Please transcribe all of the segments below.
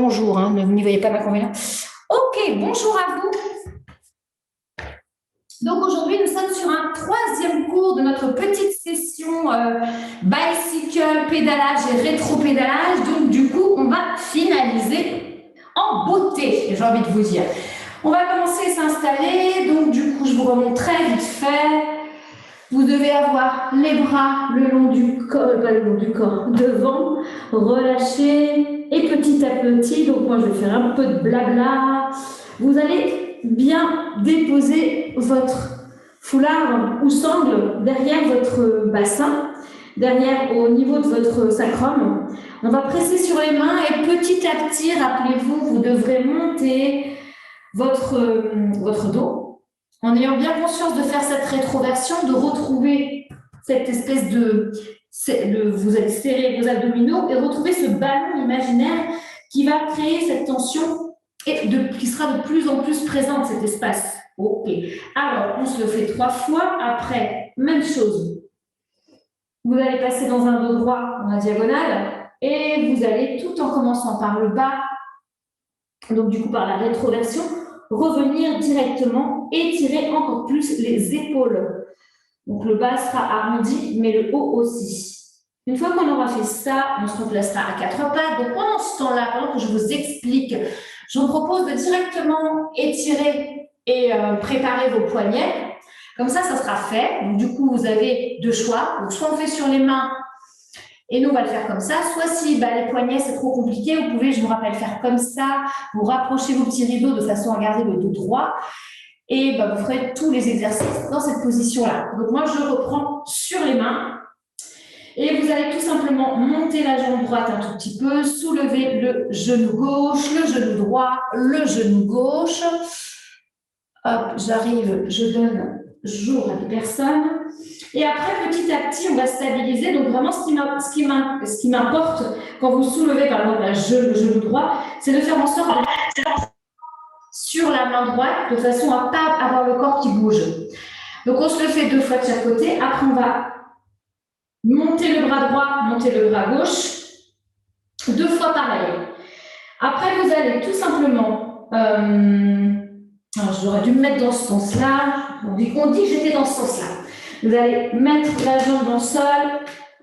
bonjour, hein, vous n'y voyez pas d'inconvénient. Ok, bonjour à vous. Donc aujourd'hui, nous sommes sur un troisième cours de notre petite session bicycle, pédalage et rétro-pédalage. Donc du coup, on va finaliser en beauté, j'ai envie de vous dire. On va commencer à s'installer. Donc du coup, je vous remonte très vite fait. Vous devez avoir les bras le long du corps, pas le long du corps, devant, relâcher et petit à petit. Donc moi, je vais faire un peu de blabla. Vous allez bien déposer votre foulard ou sangle derrière votre bassin, derrière au niveau de votre sacrum. On va presser sur les mains et petit à petit, rappelez-vous, vous devrez monter votre dos en ayant bien conscience de faire cette rétroversion, de retrouver cette espèce vous allez serrer vos abdominaux et retrouver ce ballon imaginaire qui va créer cette tension et qui sera de plus en plus présente, cet espace. Ok. Alors, on se le fait 3 fois. Après, même chose. Vous allez passer dans un dos droit, dans la diagonale, et vous allez, tout en commençant par le bas, donc du coup par la rétroversion, revenir directement, étirer encore plus les épaules. Donc le bas sera arrondi, mais le haut aussi. Une fois qu'on aura fait ça, on se replacera à 4 pattes. Donc pendant ce temps-là, pendant que je vous explique, je vous propose de directement étirer et préparer vos poignets. Comme ça sera fait. Donc du coup, vous avez 2 choix. Donc soit on fait sur les mains, et nous, on va le faire comme ça. Soit si les poignets, c'est trop compliqué, vous pouvez, je vous rappelle, faire comme ça. Vous rapprochez vos petits rideaux de façon à garder le dos droit. Et vous ferez tous les exercices dans cette position-là. Donc moi, je reprends sur les mains. Et vous allez tout simplement monter la jambe droite un tout petit peu, soulever le genou gauche, le genou droit, le genou gauche. Hop, j'arrive, je donne jour à des personnes. Et après, petit à petit, on va stabiliser. Donc vraiment, ce qui m'importe quand vous soulevez par exemple le genou droit, c'est de faire en sorte de sur la main droite, de façon à ne pas avoir le corps qui bouge. Donc, on se le fait 2 fois de chaque côté. Après, on va monter le bras droit, monter le bras gauche. 2 fois pareil. Après, vous allez tout simplement... alors, j'aurais dû me mettre dans ce sens-là. On dit que j'étais dans ce sens-là. Vous allez mettre la jambe dans le sol,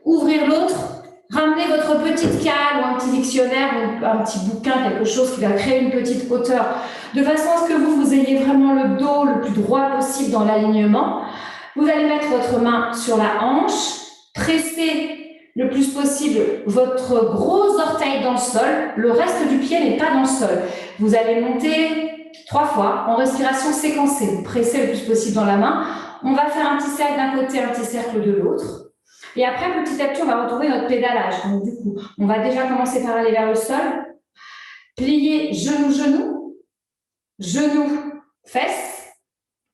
ouvrir l'autre, ramener votre petite cale ou un petit dictionnaire ou un petit bouquin, quelque chose qui va créer une petite hauteur, de façon à ce que vous ayez vraiment le dos le plus droit possible dans l'alignement. Vous allez mettre votre main sur la hanche, presser le plus possible votre gros orteil dans le sol. Le reste du pied n'est pas dans le sol. Vous allez monter 3 fois en respiration séquencée. Vous pressez le plus possible dans la main. On va faire un petit cercle d'un côté, un petit cercle de l'autre. Et après, petit à petit, on va retrouver notre pédalage. Donc, du coup, on va déjà commencer par aller vers le sol. Plier genou, genou, genou, fesse,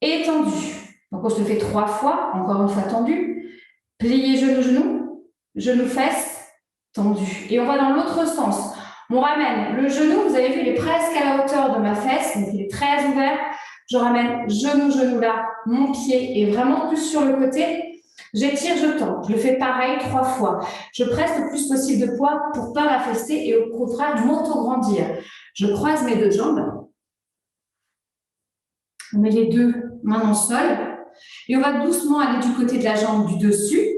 et tendu. Donc, on se le fait 3 fois, encore une fois tendu. Plier genou, genou, genou, fesse, tendu. Et on va dans l'autre sens. On ramène le genou, vous avez vu, il est presque à la hauteur de ma fesse, donc il est très ouvert. Je ramène genou, genou là, mon pied est vraiment plus sur le côté. J'étire, je tends. Je le fais pareil 3 fois. Je presse le plus possible de poids pour ne pas m'affaisser et au contraire m'auto-grandir. Je croise mes 2 jambes. On met les 2 mains dans le sol. Et on va doucement aller du côté de la jambe du dessus.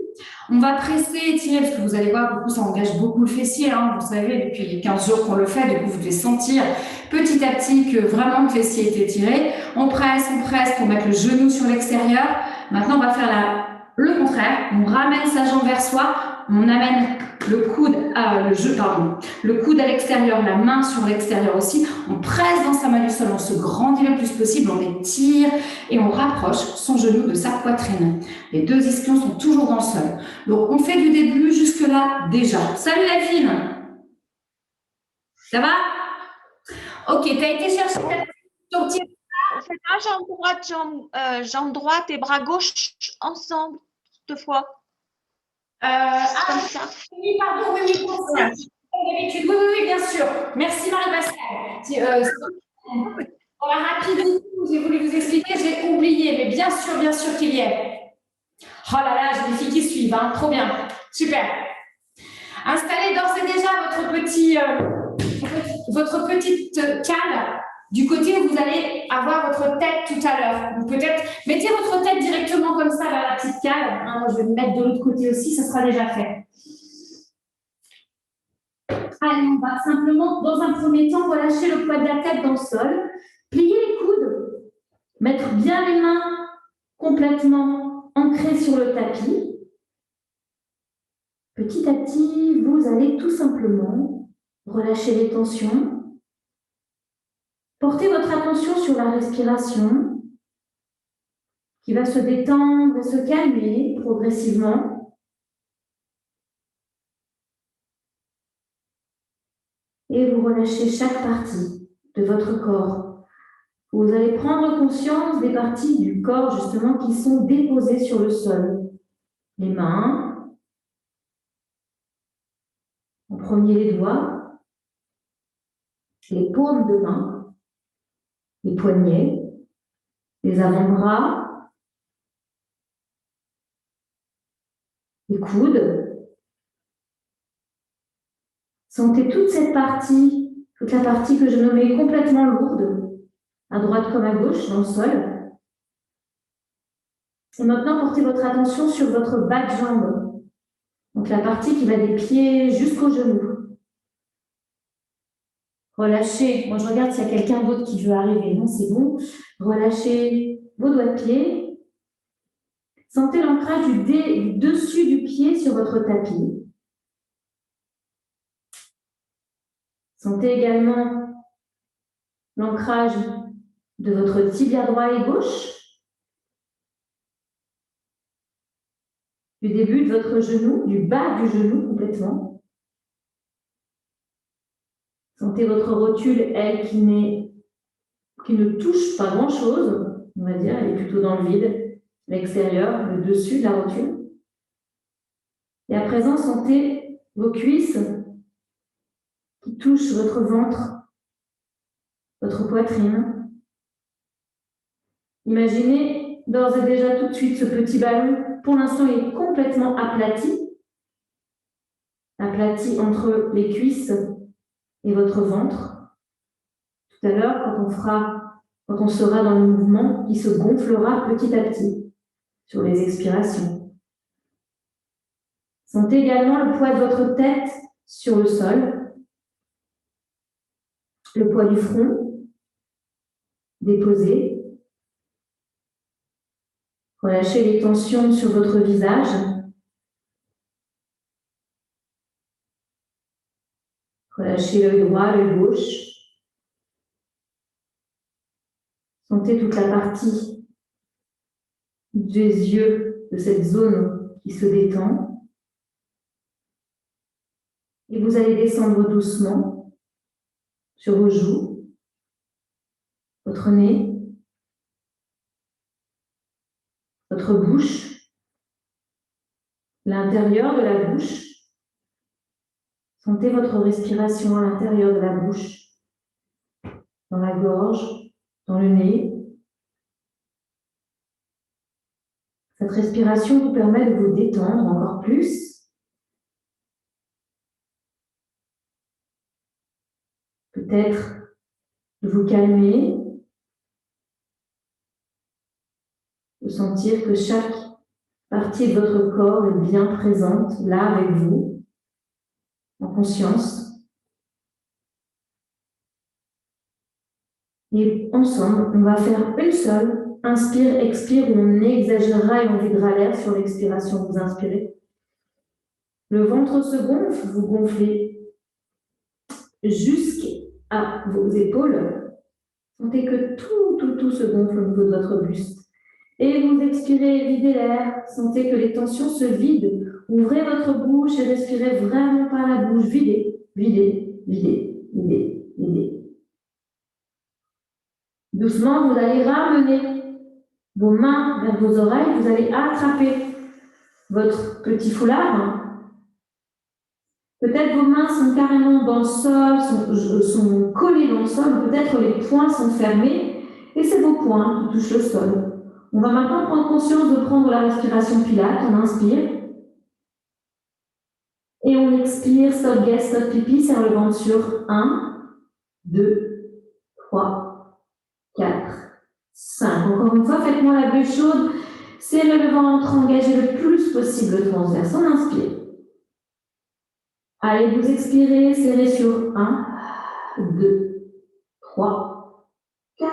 On va presser, étirer, parce que vous allez voir, du coup, ça engage beaucoup le fessier. Hein, vous savez, depuis les 15 jours qu'on le fait, du coup, vous devez sentir petit à petit que vraiment le fessier est étiré. On presse pour mettre le genou sur l'extérieur. Maintenant, on va faire le contraire. On ramène sa jambe vers soi. On amène le coude à l'extérieur, la main sur l'extérieur aussi. On presse dans sa main du sol, on se grandit le plus possible, on étire et on rapproche son genou de sa poitrine. Les 2 ischions sont toujours dans le sol. Donc, on fait du début jusque-là déjà. Salut la fille. Ça va? Ok, tu as été chercher ton petit... On fait pas jambe droite et bras gauche ensemble 2 fois. Comme ça. Oui, pardon, oui, comme d'habitude. Oui, bien sûr. Merci Marie-Pascale. Dans la rapidité, j'ai voulu vous expliquer, j'ai oublié, mais bien sûr qu'il y est. Oh là là, j'ai des filles qui suivent, hein. Trop bien. Super. Installez d'ores et déjà votre petit votre petite cale du côté où vous allez avoir votre tête tout à l'heure. Ou peut-être, mettez votre tête directement comme ça vers la petite cale. Hein, moi, je vais me mettre de l'autre côté aussi, ça sera déjà fait. Allez, on va simplement, dans un premier temps, relâcher le poids de la tête dans le sol. Plier les coudes. Mettre bien les mains complètement ancrées sur le tapis. Petit à petit, vous allez tout simplement relâcher les tensions. Portez votre attention sur la respiration qui va se détendre et se calmer progressivement. Et vous relâchez chaque partie de votre corps. Vous allez prendre conscience des parties du corps justement qui sont déposées sur le sol. Les mains, en premier les doigts, les paumes de main, les poignets, les avant-bras, les coudes. Sentez toute cette partie, toute la partie que je nommais complètement lourde, à droite comme à gauche, dans le sol. Et maintenant, portez votre attention sur votre bas de jambe. Donc la partie qui va des pieds jusqu'aux genoux. Relâchez. Moi, je regarde s'il y a quelqu'un d'autre qui veut arriver. Non, c'est bon. Relâchez vos doigts de pied. Sentez l'ancrage du dessus du pied sur votre tapis. Sentez également l'ancrage de votre tibia droit et gauche. Du début de votre genou, du bas du genou complètement. Sentez votre rotule, elle, qui ne touche pas grand-chose, on va dire, elle est plutôt dans le vide, l'extérieur, le dessus de la rotule. Et à présent, sentez vos cuisses qui touchent votre ventre, votre poitrine. Imaginez d'ores et déjà tout de suite ce petit ballon. Pour l'instant, il est complètement aplati. Aplati entre les cuisses et votre ventre. Tout à l'heure, quand on sera dans le mouvement, il se gonflera petit à petit sur les expirations. Sentez également le poids de votre tête sur le sol, le poids du front déposé. Relâchez les tensions sur votre visage. Relâchez l'œil droit, l'œil gauche. Sentez toute la partie des yeux de cette zone qui se détend. Et vous allez descendre doucement sur vos joues, votre nez, votre bouche, l'intérieur de la bouche. Sentez votre respiration à l'intérieur de la bouche, dans la gorge, dans le nez. Cette respiration vous permet de vous détendre encore plus. Peut-être de vous calmer, de sentir que chaque partie de votre corps est bien présente là avec vous, en conscience. Et ensemble, on va faire une seule inspire, expire, où on exagérera et on videra l'air sur l'expiration. Vous inspirez. Le ventre se gonfle, vous gonflez jusqu'à vos épaules. Sentez que tout se gonfle au niveau de votre buste. Et vous expirez, videz l'air. Sentez que les tensions se vident. Ouvrez votre bouche et respirez vraiment par la bouche. Videz, videz, videz, videz, videz. Doucement, vous allez ramener vos mains vers vos oreilles. Vous allez attraper votre petit foulard. Peut-être vos mains sont carrément dans le sol, sont collées dans le sol. Peut-être les poings sont fermés. Et c'est vos poings qui touchent le sol. On va maintenant prendre conscience de prendre la respiration Pilate. On inspire. Et on expire, stop, guess, stop, pipi, serre le ventre sur 1, 2, 3, 4, 5. Encore une fois, faites-moi la bulle chaude. Serrez le ventre, engagez le plus possible le transverse. On inspire. Allez, vous expirez, serrez sur 1, 2, 3, 4,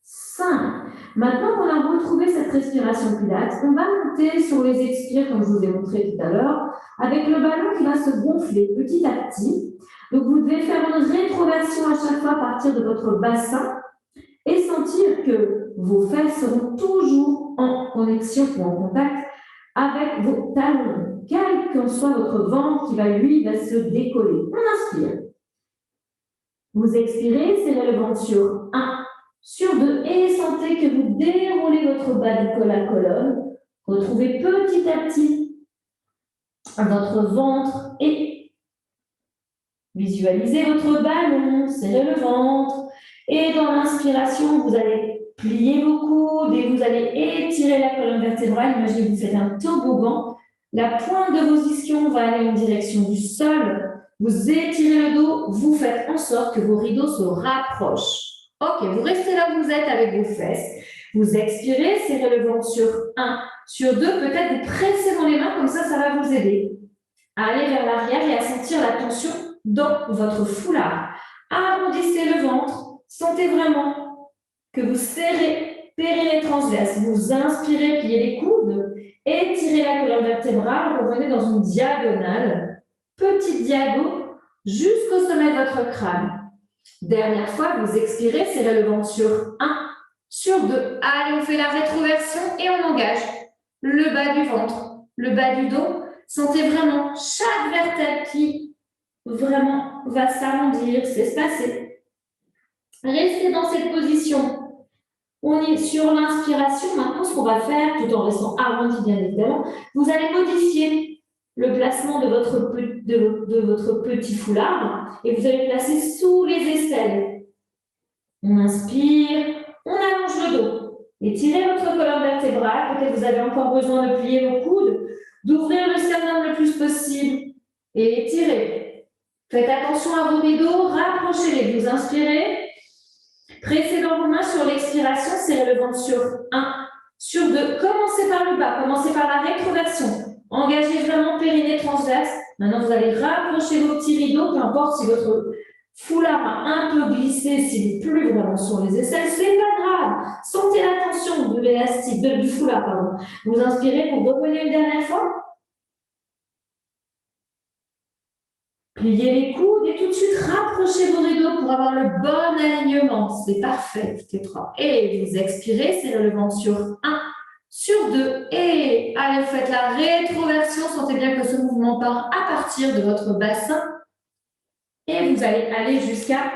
5. Maintenant qu'on a retrouvé cette respiration pilates, on va monter sur les expires, comme je vous ai montré tout à l'heure, avec le ballon qui va se gonfler petit à petit. Donc, vous devez faire une rétroversion à chaque fois à partir de votre bassin et sentir que vos fesses seront toujours en connexion ou en contact avec vos talons, quel que soit votre ventre qui va, lui, va se décoller. On inspire. Vous expirez, serrez le ventre sur 1, sur 2, et sentez que vous déroulez votre bas du col à colonne. Retrouvez petit à petit votre ventre et visualisez votre ballon, serrez le ventre. Et dans l'inspiration, vous allez plier vos coudes et vous allez étirer la colonne vertébrale. Imaginez que vous faites un toboggan. La pointe de vos ischions va aller en direction du sol. Vous étirez le dos, vous faites en sorte que vos rideaux se rapprochent. Ok, vous restez là où vous êtes avec vos fesses. Vous expirez, serrez le ventre sur 1, sur 2. Peut-être vous pressez dans les mains, comme ça va vous aider à aller vers l'arrière et à sentir la tension dans votre foulard. Arrondissez le ventre. Sentez vraiment que vous serrez périnée transverse. Vous inspirez, pliez les coudes, étirez la colonne vertébrale, revenez dans une diagonale, petite diago, jusqu'au sommet de votre crâne. Dernière fois, vous expirez, serrez le ventre sur 1, sur 2. Allez, on fait la rétroversion et on engage le bas du ventre, le bas du dos. Sentez vraiment chaque vertèbre qui vraiment va s'arrondir, s'espacer. Restez dans cette position. On est sur l'inspiration. Maintenant, ce qu'on va faire, tout en restant arrondi bien évidemment, vous allez modifier le placement de votre petit foulard et vous allez le placer sous les aisselles. On inspire, on allonge le dos. Étirez votre colonne vertébrale. Peut-être que vous avez encore besoin de plier vos coudes, d'ouvrir le sternum le plus possible et étirez. Faites attention à vos rideaux, rapprochez-les. Vous inspirez. Pressez dans vos mains sur l'expiration, serrez le ventre sur 1, sur 2. Commencez par le bas, commencez par la rétroversion. Engagez vraiment périnée transverse. Maintenant, vous allez rapprocher vos petits rideaux, peu importe si votre foulard a un peu glissé, s'il n'est plus vraiment sur les aisselles, c'est pas grave. Sentez la tension de l'élastique, du foulard, pardon. Vous inspirez pour revenir une dernière fois. Pliez les coudes et tout de suite rapprochez vos rideaux pour avoir le bon alignement. C'est parfait, tout est propre. Et vous expirez, serrez le ventre sur 1, sur 2. Et allez, vous faites la rétroversion. Sentez bien que ce mouvement part à partir de votre bassin. Et vous allez aller jusqu'à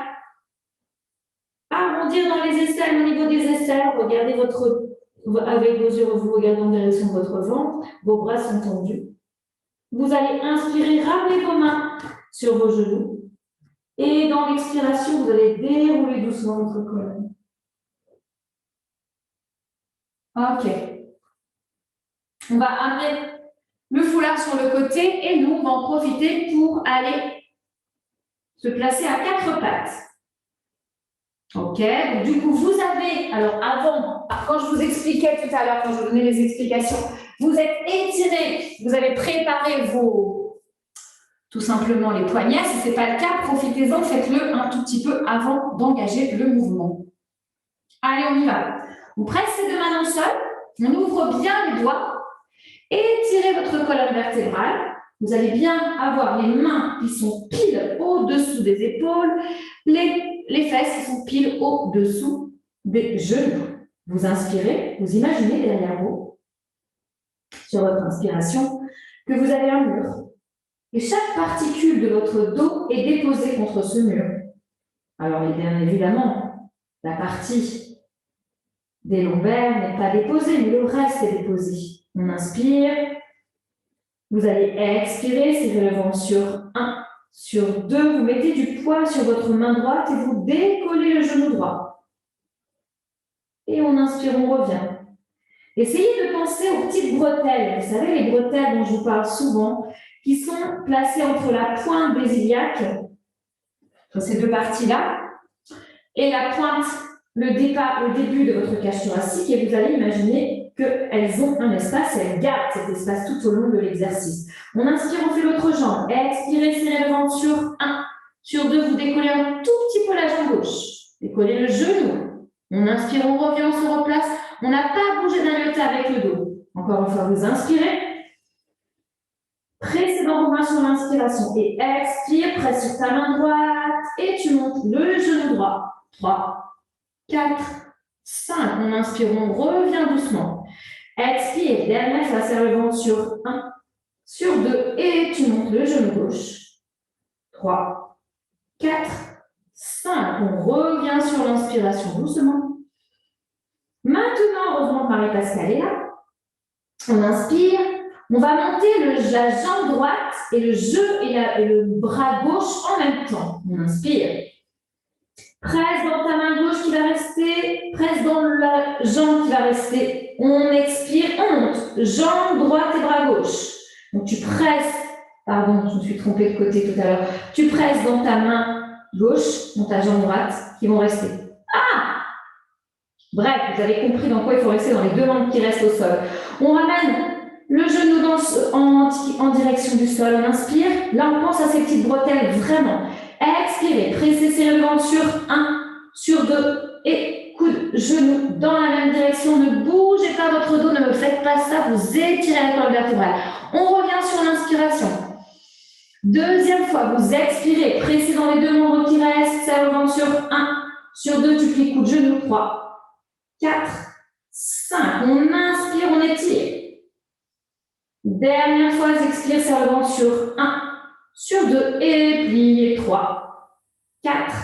arrondir dans les aisselles, au niveau des aisselles. Regardez avec vos yeux, vous regardez en direction de votre ventre. Vos bras sont tendus. Vous allez inspirer, ramener vos mains sur vos genoux. Et dans l'expiration, vous allez dérouler doucement votre colonne. Ok. On va amener le foulard sur le côté et nous, on va en profiter pour aller se placer à 4 pattes. Ok. Donc, du coup, vous avez, alors avant, quand je vous expliquais tout à l'heure, quand je vous donnais les explications, vous êtes étirés, vous avez préparé tout simplement les poignets. Si ce n'est pas le cas, profitez-en, faites-le un tout petit peu avant d'engager le mouvement. Allez, on y va. On presse les deux mains dans le sol, on ouvre bien les doigts, étirez votre colonne vertébrale. Vous allez bien avoir les mains qui sont pile au-dessous des épaules, les fesses qui sont pile au-dessous des genoux. Vous inspirez, vous imaginez derrière vous, sur votre inspiration, que vous avez un mur. Et chaque particule de votre dos est déposée contre ce mur. Alors, bien évidemment, la partie des lombaires n'est pas déposée, mais le reste est déposé. On inspire. Vous allez expirer, serrez le ventre sur 1, sur 2. Vous mettez du poids sur votre main droite et vous décollez le genou droit. Et on inspire, on revient. Essayez de penser aux petites bretelles. Vous savez, les bretelles dont je vous parle souvent, qui sont placées entre la pointe des iliaques entre ces deux parties-là. Et la pointe, le début de votre cage thoracique, et vous allez imaginer qu'elles ont un espace et elles gardent cet espace tout au long de l'exercice. On inspire, on fait l'autre jambe. Expirez, serrez le ventre sur 1. Sur 2, vous décollez un tout petit peu la jambe gauche. Décollez le genou. On inspire, on revient, on se replace. On n'a pas bougé d'un iota avec le dos. Encore une fois, vous inspirez. Précédent mouvement sur l'inspiration. Et expire, presse sur ta main droite. Et tu montes le genou droit. 3, 4, 5. On inspire, on revient doucement. Expire, dernière fois, serre le ventre sur 1, sur 2. Et tu montes le genou gauche. 3, 4, 5. On revient sur l'inspiration doucement. Maintenant, heureusement que Marie-Pascale est là. On inspire. On va monter la jambe droite et le le bras gauche en même temps. On inspire. Presse dans ta main gauche qui va rester. Presse dans la jambe qui va rester. On expire, on monte. Jambe droite et bras gauche. Donc tu presses. Pardon, je me suis trompée de côté tout à l'heure. Tu presses dans ta main gauche, dans ta jambe droite, qui vont rester. Ah! Bref, vous avez compris dans quoi il faut rester dans les deux membres qui restent au sol. On ramène le genou en direction du sol. On inspire. Là, on pense à ces petites bretelles, vraiment. Expirez. Pressez, serrez le ventre sur 1, sur 2. Et coude, genou dans la même direction. Ne bougez pas votre dos. Ne me faites pas ça. Vous étirez la colonne vertébrale. On revient sur l'inspiration. Deuxième fois, vous expirez. Pressez dans les deux membres qui restent. Serrez le ventre sur 1, sur 2. Tu plies coude, genou. 3, 4, 5. On inspire, on étire. Dernière fois, expire, serre le ventre sur 1, sur 2, et pliez 3, 4,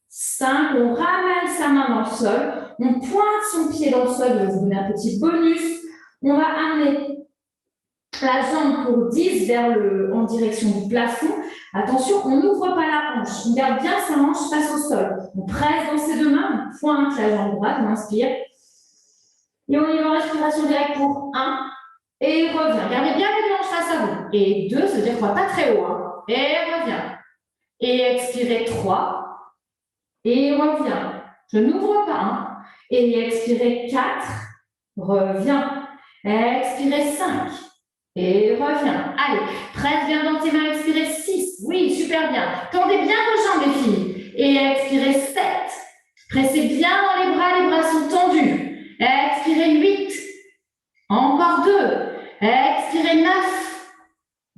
5. On ramène sa main dans le sol. On pointe son pied dans le sol. Je vais vous donner un petit bonus. On va amener la jambe pour 10 en direction du plafond. Attention, on n'ouvre pas la hanche. On garde bien sa hanche face au sol. On presse dans ses deux mains. On pointe la jambe droite. On inspire. Et on y va en respiration directe pour 1. Et revient. Gardez bien les deux hanches face à vous. Et 2, ça veut dire qu'on ne va pas très haut. Hein. Et revient. Et expirez 3. Et revient. Je n'ouvre pas. Hein. Et expirez 4. Revient. Expirez 5. Et revient. Allez, presse bien dans tes mains. Expirez 6. Oui, super bien. Tendez bien vos jambes, les filles. Et expirez 7. Pressez bien dans les bras sont tendus. Expirez 8. Encore 2. Expirez 9.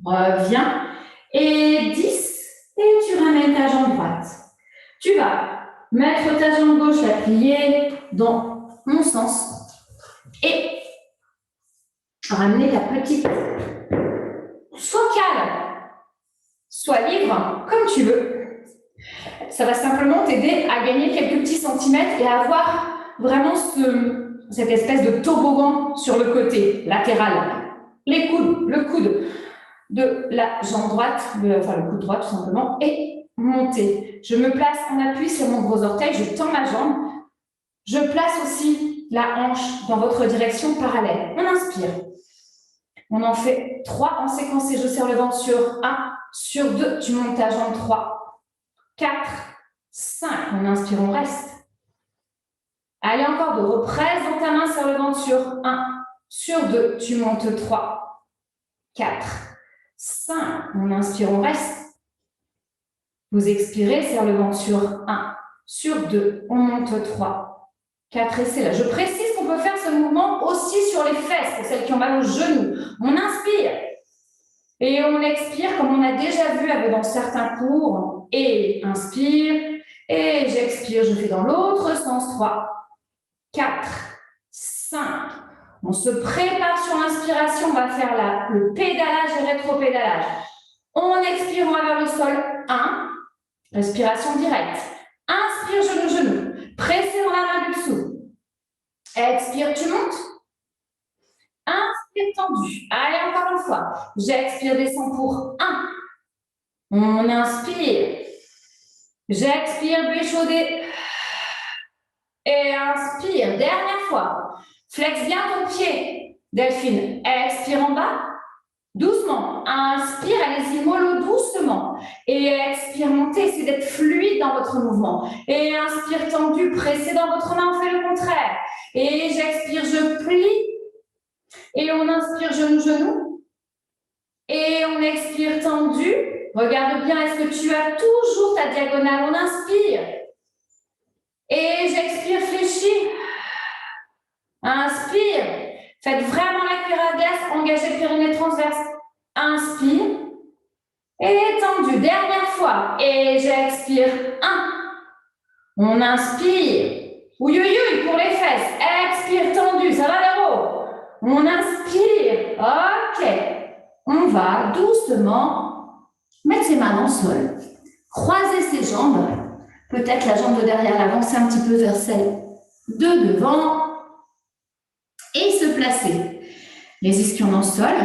Reviens. Et 10. Et tu ramènes ta jambe droite. Tu vas mettre ta jambe gauche, la plier dans mon sens. Et ramener ta petite. Sois calme. Sois libre, comme tu veux. Ça va simplement t'aider à gagner quelques petits centimètres et à avoir vraiment cette espèce de toboggan sur le côté latéral. Les coudes, le coude de la jambe droite, enfin le coude droit tout simplement, et monter. Je me place en appui sur mon gros orteil, je tends ma jambe. Je place aussi la hanche dans votre direction parallèle. On inspire. On en fait 3 en séquence et je serre le ventre sur 1, sur 2, tu montes ta jambe 3, 4, 5. On inspire, on reste. Allez, encore 2. Represse dans ta main, serre le ventre sur 1, sur 2, tu montes 3, 4, 5. On inspire, on reste. Vous expirez, serre le ventre sur 1, sur 2, on monte 3, 4 et c'est là. Je précise qu'on peut faire ce mouvement aussi sur les fesses, pour celles qui ont mal aux genoux. On inspire et on expire comme on a déjà vu dans certains cours. Et inspire et j'expire, je fais dans l'autre sens. 3, 4, 5. On se prépare sur l'inspiration, on va faire le pédalage et rétro-pédalage. On expire, on va vers le sol. 1, respiration directe. Inspire, genou, genou. Pressez dans la main du dessous. Expire, tu montes. Inspire, tendu. Allez, encore une fois. J'expire, descends pour 1. On inspire. J'expire, béchaudé. Et inspire. Dernière fois. Flex bien ton pied. Delphine, expire en bas. Doucement. Inspire, allez-y, mollo doucement. Et expire, montez, essayez d'être fluide dans votre mouvement. Et inspire tendu, pressez dans votre main, on fait le contraire. Et j'expire, je plie. Et on inspire, genou, genou. Et on expire tendu. Regarde bien, est-ce que tu as toujours ta diagonale? On inspire. Et j'expire, fléchis. Inspire. Faites vraiment la cuillère à glace, engagez le périnée transverse. Inspire. Et tendu. Dernière fois. Et j'expire. 1. On inspire. Ouïe, pour les fesses. Expire, tendu. Ça va, Véro? On inspire. OK. On va doucement mettre ses mains dans le sol. Croiser ses jambes. Peut-être la jambe de derrière l'avancer un petit peu vers celle de devant. Et se placer. Les ischions dans le sol.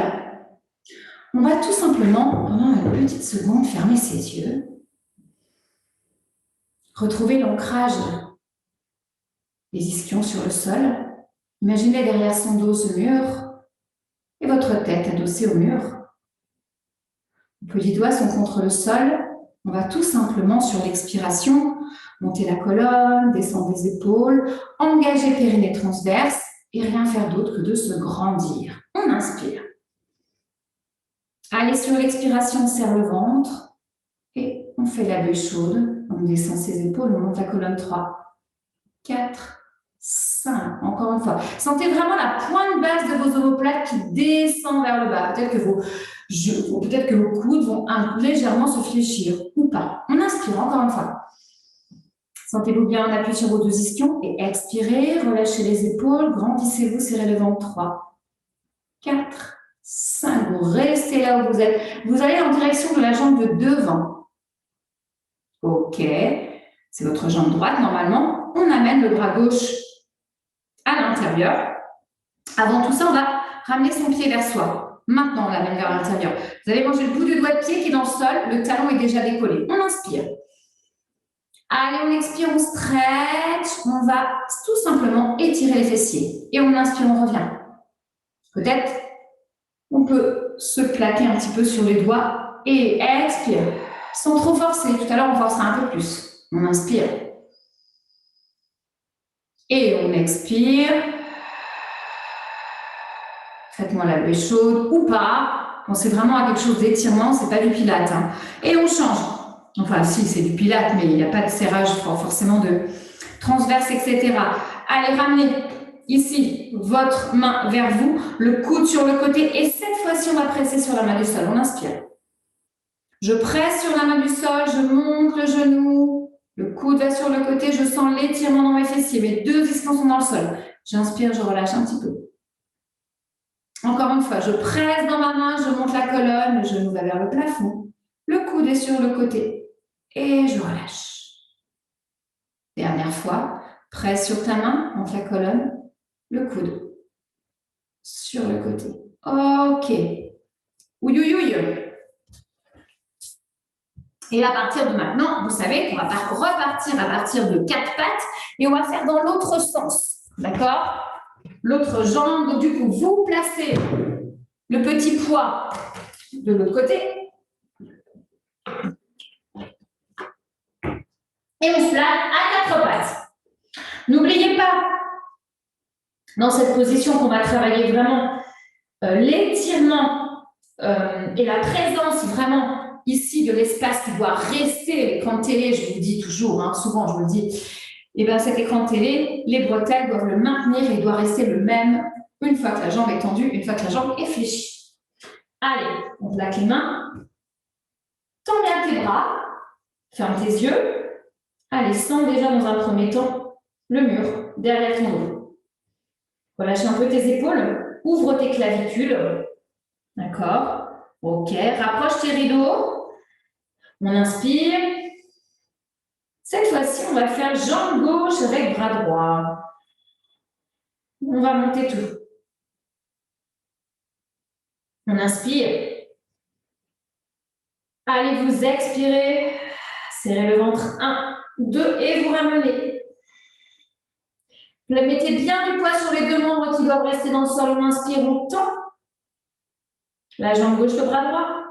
On va tout simplement, pendant une petite seconde, fermer ses yeux. Retrouver l'ancrage des ischions sur le sol. Imaginez derrière son dos ce mur et votre tête adossée au mur. Les petits doigts sont contre le sol. On va tout simplement, sur l'expiration, monter la colonne, descendre les épaules, engager le périnée transverse et rien faire d'autre que de se grandir. On inspire. Allez, sur l'expiration, on serre le ventre et on fait la bulle chaude. On descend ses épaules, on monte la colonne 3, 4, 5. Encore une fois. Sentez vraiment la pointe basse de vos omoplates qui descend vers le bas. Peut-être que vos coudes vont légèrement se fléchir ou pas. On inspire encore une fois. Sentez-vous bien en appui sur vos deux ischions et expirez, relâchez les épaules, grandissez-vous, serrez le ventre 3, 4, 5. Vous restez là où vous êtes. Vous allez en direction de la jambe de devant. OK. C'est votre jambe droite normalement. On amène le bras gauche à l'intérieur. Avant tout ça, on va ramener son pied vers soi. Maintenant, on l'amène vers l'intérieur. Vous allez manger le bout du doigt de pied qui est dans le sol. Le talon est déjà décollé. On inspire. Allez, on expire, on stretch. On va tout simplement étirer les fessiers. Et on inspire, on revient. Peut-être, on peut se plaquer un petit peu sur les doigts et expire. Sans trop forcer. Tout à l'heure, on forcera un peu plus. On inspire. Et on expire. Faites-moi la buée chaude ou pas. Pensez vraiment à quelque chose d'étirement, c'est pas du pilate. Hein. Et on change. Enfin, si, c'est du pilate, mais il n'y a pas de serrage forcément de transverse, etc. Allez, ramenez ici votre main vers vous, le coude sur le côté. Et cette fois-ci, on va presser sur la main du sol. On inspire. Je presse sur la main du sol, je monte le genou. Le coude va sur le côté, je sens l'étirement dans mes fessiers. Mes deux ischions sont dans le sol. J'inspire, je relâche un petit peu. Encore une fois, je presse dans ma main, je monte la colonne, le genou va vers le plafond. Le coude est sur le côté et je relâche. Dernière fois, presse sur ta main, monte la colonne, le coude sur le côté. OK. Ouïe. Et à partir de maintenant, vous savez qu'on va repartir à partir de 4 pattes et on va faire dans l'autre sens. D'accord? L'autre jambe, donc du coup, vous placez le petit poids de l'autre côté. Et on se place à 4 pattes. N'oubliez pas, dans cette position qu'on va travailler vraiment l'étirement et la présence vraiment ici de l'espace qui doit rester. L'écran de télé, je vous le dis toujours, hein, souvent je vous le dis, et bien cet écran de télé, les bretelles doivent le maintenir et il doit rester le même une fois que la jambe est tendue, une fois que la jambe est fléchie. Allez, on plaque les mains. Tends bien tes bras. Ferme tes yeux. Allez, sens déjà dans un premier temps le mur derrière ton dos. Relâche un peu tes épaules. Ouvre tes clavicules. D'accord. OK. Rapproche tes rideaux. On inspire. Cette fois-ci, on va faire jambe gauche avec bras droit. On va monter tout. On inspire. Allez, vous expirez. Serrez le ventre. 1, 2 et vous ramenez. Vous mettez bien du poids sur les deux membres qui doivent rester dans le sol. On inspire, on tend. La jambe gauche, le bras droit.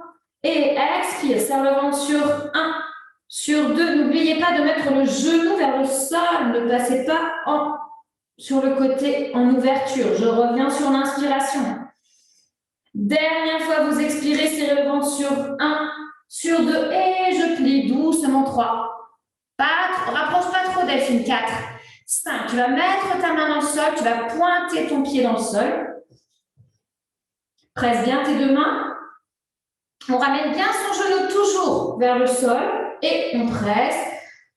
Et expire, serre le ventre sur 1, sur 2. N'oubliez pas de mettre le genou vers le sol. Ne passez pas sur le côté en ouverture. Je reviens sur l'inspiration. Dernière fois, vous expirez, serrez le ventre sur 1, sur 2. Et je plie doucement 3. Rapproche pas trop, Delphine. 4, 5. Tu vas mettre ta main dans le sol. Tu vas pointer ton pied dans le sol. Presse bien tes deux mains. On ramène bien son genou toujours vers le sol et on presse.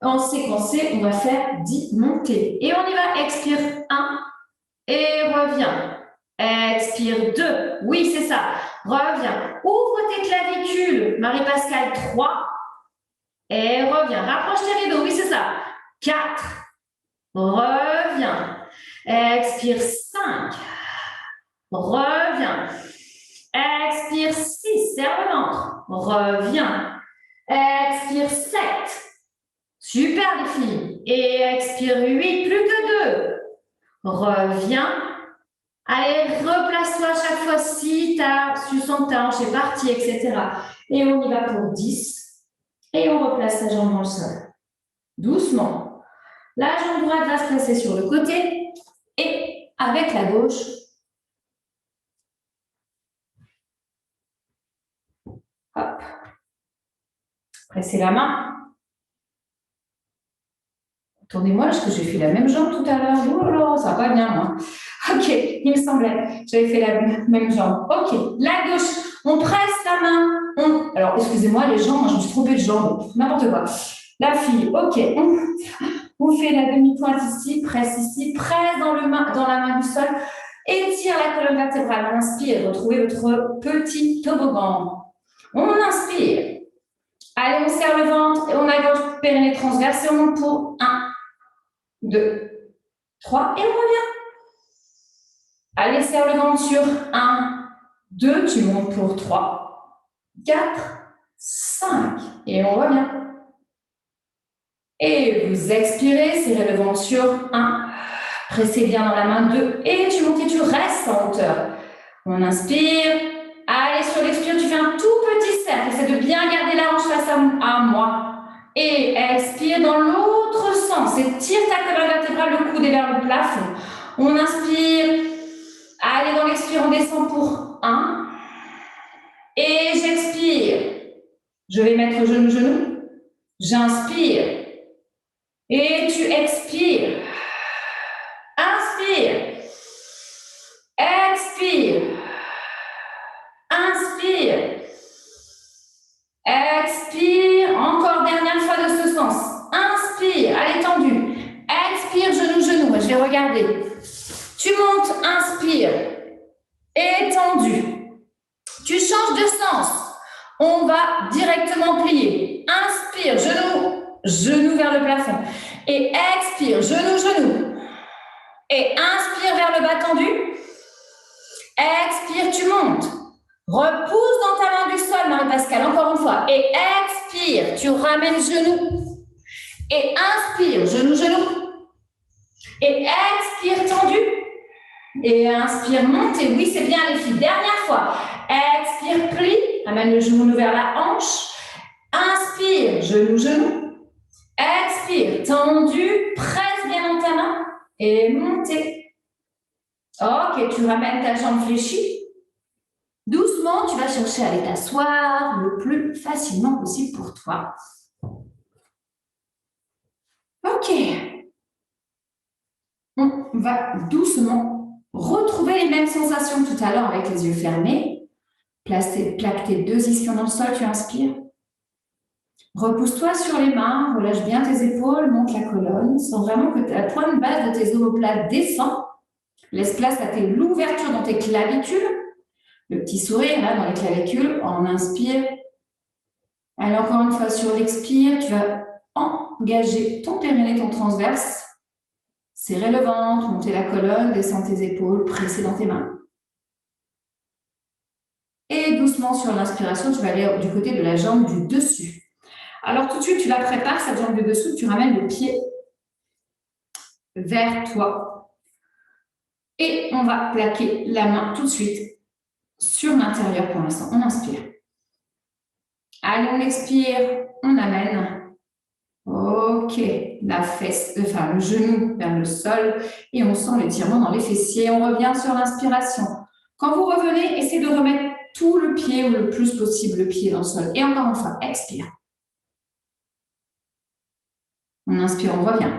En séquencé, on va faire 10 montées. Et on y va. Expire 1 et reviens. Expire 2. Oui, c'est ça. Reviens. Ouvre tes clavicules. Marie-Pascale 3. Et reviens. Rapproche tes rideaux. Oui, c'est ça. 4. Reviens. Expire 5. Reviens. Expire 6, serre le ventre. Reviens. Expire 7. Super les filles. Et expire 8, plus que 2. Reviens. Allez, replace-toi à chaque fois si tu sens que ta hanche est partie, etc. Et on y va pour 10. Et on replace la jambe dans le sol. Doucement. La jambe droite va se placer sur le côté. Et avec la gauche, hop. Pressez la main. Tournez-moi parce que j'ai fait la même jambe tout à l'heure. Oh là là, ça va bien, moi. Ok, il me semblait. J'avais fait la même jambe. Ok, la gauche. On presse la main. Alors, excusez-moi, les jambes, moi, je me suis trompée de jambe. N'importe quoi. La fille, ok. On fait la demi-pointe ici, presse dans la main du sol. Étire la colonne vertébrale. On inspire. Retrouvez votre petit toboggan. On inspire. Allez, on serre le ventre et on allonge périnée transverse et on monte pour 1, 2, 3 et on revient. Allez, serre le ventre sur 1, 2, tu montes pour 3, 4, 5 et on revient. Et vous expirez, serrez le ventre sur 1, pressez bien dans la main 2 et tu montes et tu restes en hauteur. On inspire. Allez, sur l'expire, tu fais un tout petit cercle. Essaie de bien garder la hanche face à moi. Et expire dans l'autre sens. Étire ta colonne vertébrale, le coude est vers le plafond. On inspire. Allez, dans l'expire, on descend pour 1. Et j'expire. Je vais mettre genou. J'inspire. Et tu expires. Inspire. Expire. Inspire. Expire. Encore dernière fois de ce sens. Inspire. Allez, tendu. Expire, genou. Je vais regarder. Tu montes, inspire. Étendu. Tu changes de sens. On va directement plier. Inspire, genou vers le plafond. Et expire, genou. Et inspire vers le bas tendu. Expire, tu montes. Repousse dans ta main du sol, Marie-Pascale, encore une fois. Et expire, tu ramènes genou. Et inspire, genou. Et expire, tendu. Et inspire, monte. Et oui, c'est bien les filles. Dernière fois. Expire, plie. Amène le genou vers la hanche. Inspire, genou. Expire, tendu. Presse bien dans ta main. Et montez. Ok, tu ramènes ta jambe fléchie. Doucement, tu vas chercher à aller t'asseoir le plus facilement possible pour toi. Ok. On va doucement retrouver les mêmes sensations que tout à l'heure avec les yeux fermés. Plaque tes deux ischions dans le sol, tu inspires. Repousse-toi sur les mains, relâche bien tes épaules, monte la colonne. Sens vraiment que la pointe basse de tes omoplates descend. Laisse place à l'ouverture dans tes clavicules. Le petit sourire là dans les clavicules, on inspire. Allez, encore une fois sur l'expire, tu vas engager ton périnée, ton transverse. Serrer le ventre, monter la colonne, descendre tes épaules, presser dans tes mains. Et doucement sur l'inspiration, tu vas aller du côté de la jambe du dessus. Alors tout de suite, tu la prépares, cette jambe du dessous, tu ramènes le pied vers toi. Et on va plaquer la main tout de suite sur l'intérieur pour l'instant. On inspire. Allez, on expire, on amène. Ok, la fesse, enfin le genou vers le sol et on sent l'étirement dans les fessiers. On revient sur l'inspiration. Quand vous revenez, essayez de remettre tout le pied ou le plus possible le pied dans le sol. Et encore une fois, expire. On inspire, on revient.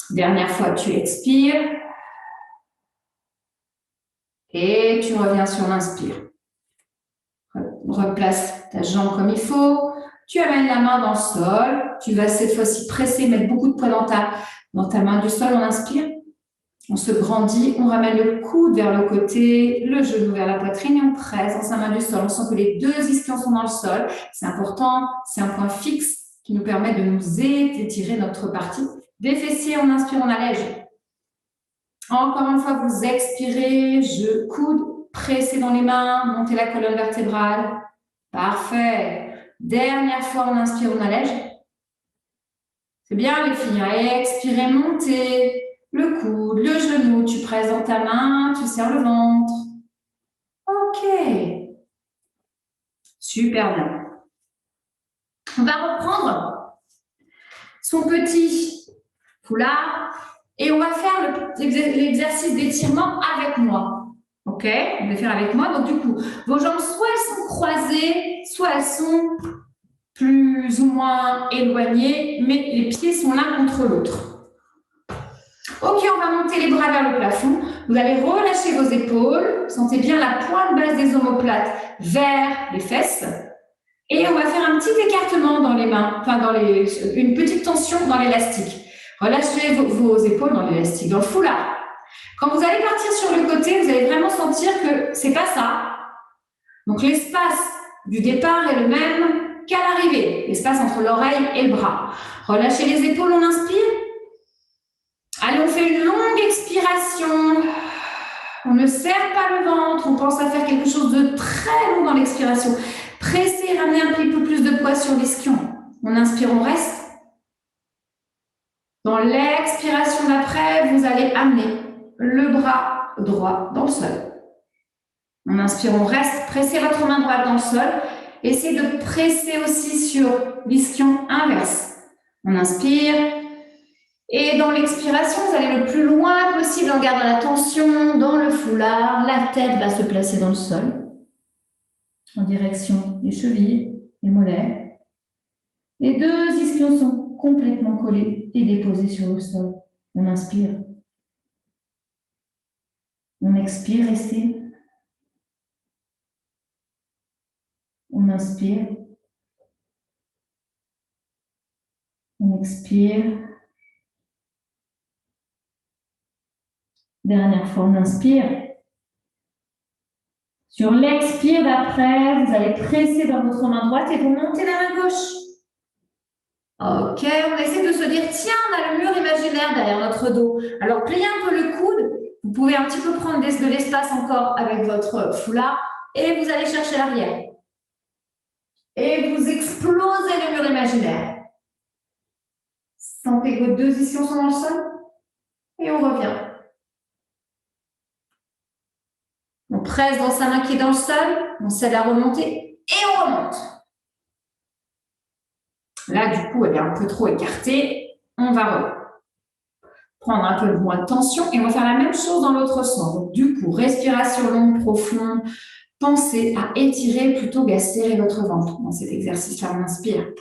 Dernière fois, tu expires. Et tu reviens sur l'inspire. Replace ta jambe comme il faut. Tu amènes la main dans le sol. Tu vas cette fois-ci presser, mettre beaucoup de poids dans ta main du sol. On inspire. On se grandit. On ramène le coude vers le côté, le genou vers la poitrine et on presse dans sa main du sol. On sent que les deux ischions sont dans le sol. C'est important. C'est un point fixe qui nous permet de nous étirer notre partie. Des fessiers, on inspire, on allège. Encore une fois, vous expirez, coude, pressez dans les mains, montez la colonne vertébrale. Parfait. Dernière fois, on inspire, on allège. C'est bien les filles. Expirez, montez le coude, le genou, tu presses dans ta main, tu serres le ventre. Ok. Super bien. On va reprendre son petit foulard. Et on va faire l'exercice d'étirement avec moi. Ok? On va faire avec moi. Donc, du coup, vos jambes, soit elles sont croisées, soit elles sont plus ou moins éloignées, mais les pieds sont l'un contre l'autre. Ok, on va monter les bras vers le plafond. Vous allez relâcher vos épaules. Sentez bien la pointe basse des omoplates vers les fesses. Et on va faire un petit écartement dans les mains, enfin une petite tension dans l'élastique. Relâchez vos épaules dans l'élastique, dans le foulard. Quand vous allez partir sur le côté, vous allez vraiment sentir que c'est pas ça. Donc l'espace du départ est le même qu'à l'arrivée, l'espace entre l'oreille et le bras. Relâchez les épaules, on inspire. Allez, on fait une longue expiration. On ne serre pas le ventre, on pense à faire quelque chose de très long dans l'expiration. Pressez, ramenez un petit peu plus de poids sur l'ischion. On inspire, on reste. Dans l'expiration d'après, vous allez amener le bras droit dans le sol. On inspire, on reste. Pressez votre main droite dans le sol. Essayez de presser aussi sur l'ischion inverse. On inspire. Et dans l'expiration, vous allez le plus loin possible en gardant la tension dans le foulard. La tête va se placer dans le sol, en direction des chevilles, des mollets. Les deux ischions sont complètement collés et déposés sur le sol. On inspire. On expire, restez. On inspire. On expire. Dernière fois, on inspire. Sur l'expire d'après, vous allez presser dans votre main droite et vous montez la main gauche. Ok, on essaie de se dire, tiens, on a le mur imaginaire derrière notre dos. Alors, pliez un peu le coude. Vous pouvez un petit peu prendre de l'espace encore avec votre foulard et vous allez chercher l'arrière. Et vous explosez le mur imaginaire. Sentez que vos deux ischions sont dans le sol. Et on revient. On presse dans sa main qui est dans le sol. On s'aide à remonter et on remonte. Là, du coup, elle est un peu trop écartée. On va prendre un peu moins de tension et on va faire la même chose dans l'autre sens. Donc, du coup, respiration longue, profonde. Pensez à étirer plutôt qu'à serrer votre ventre dans cet exercice-là. On inspire.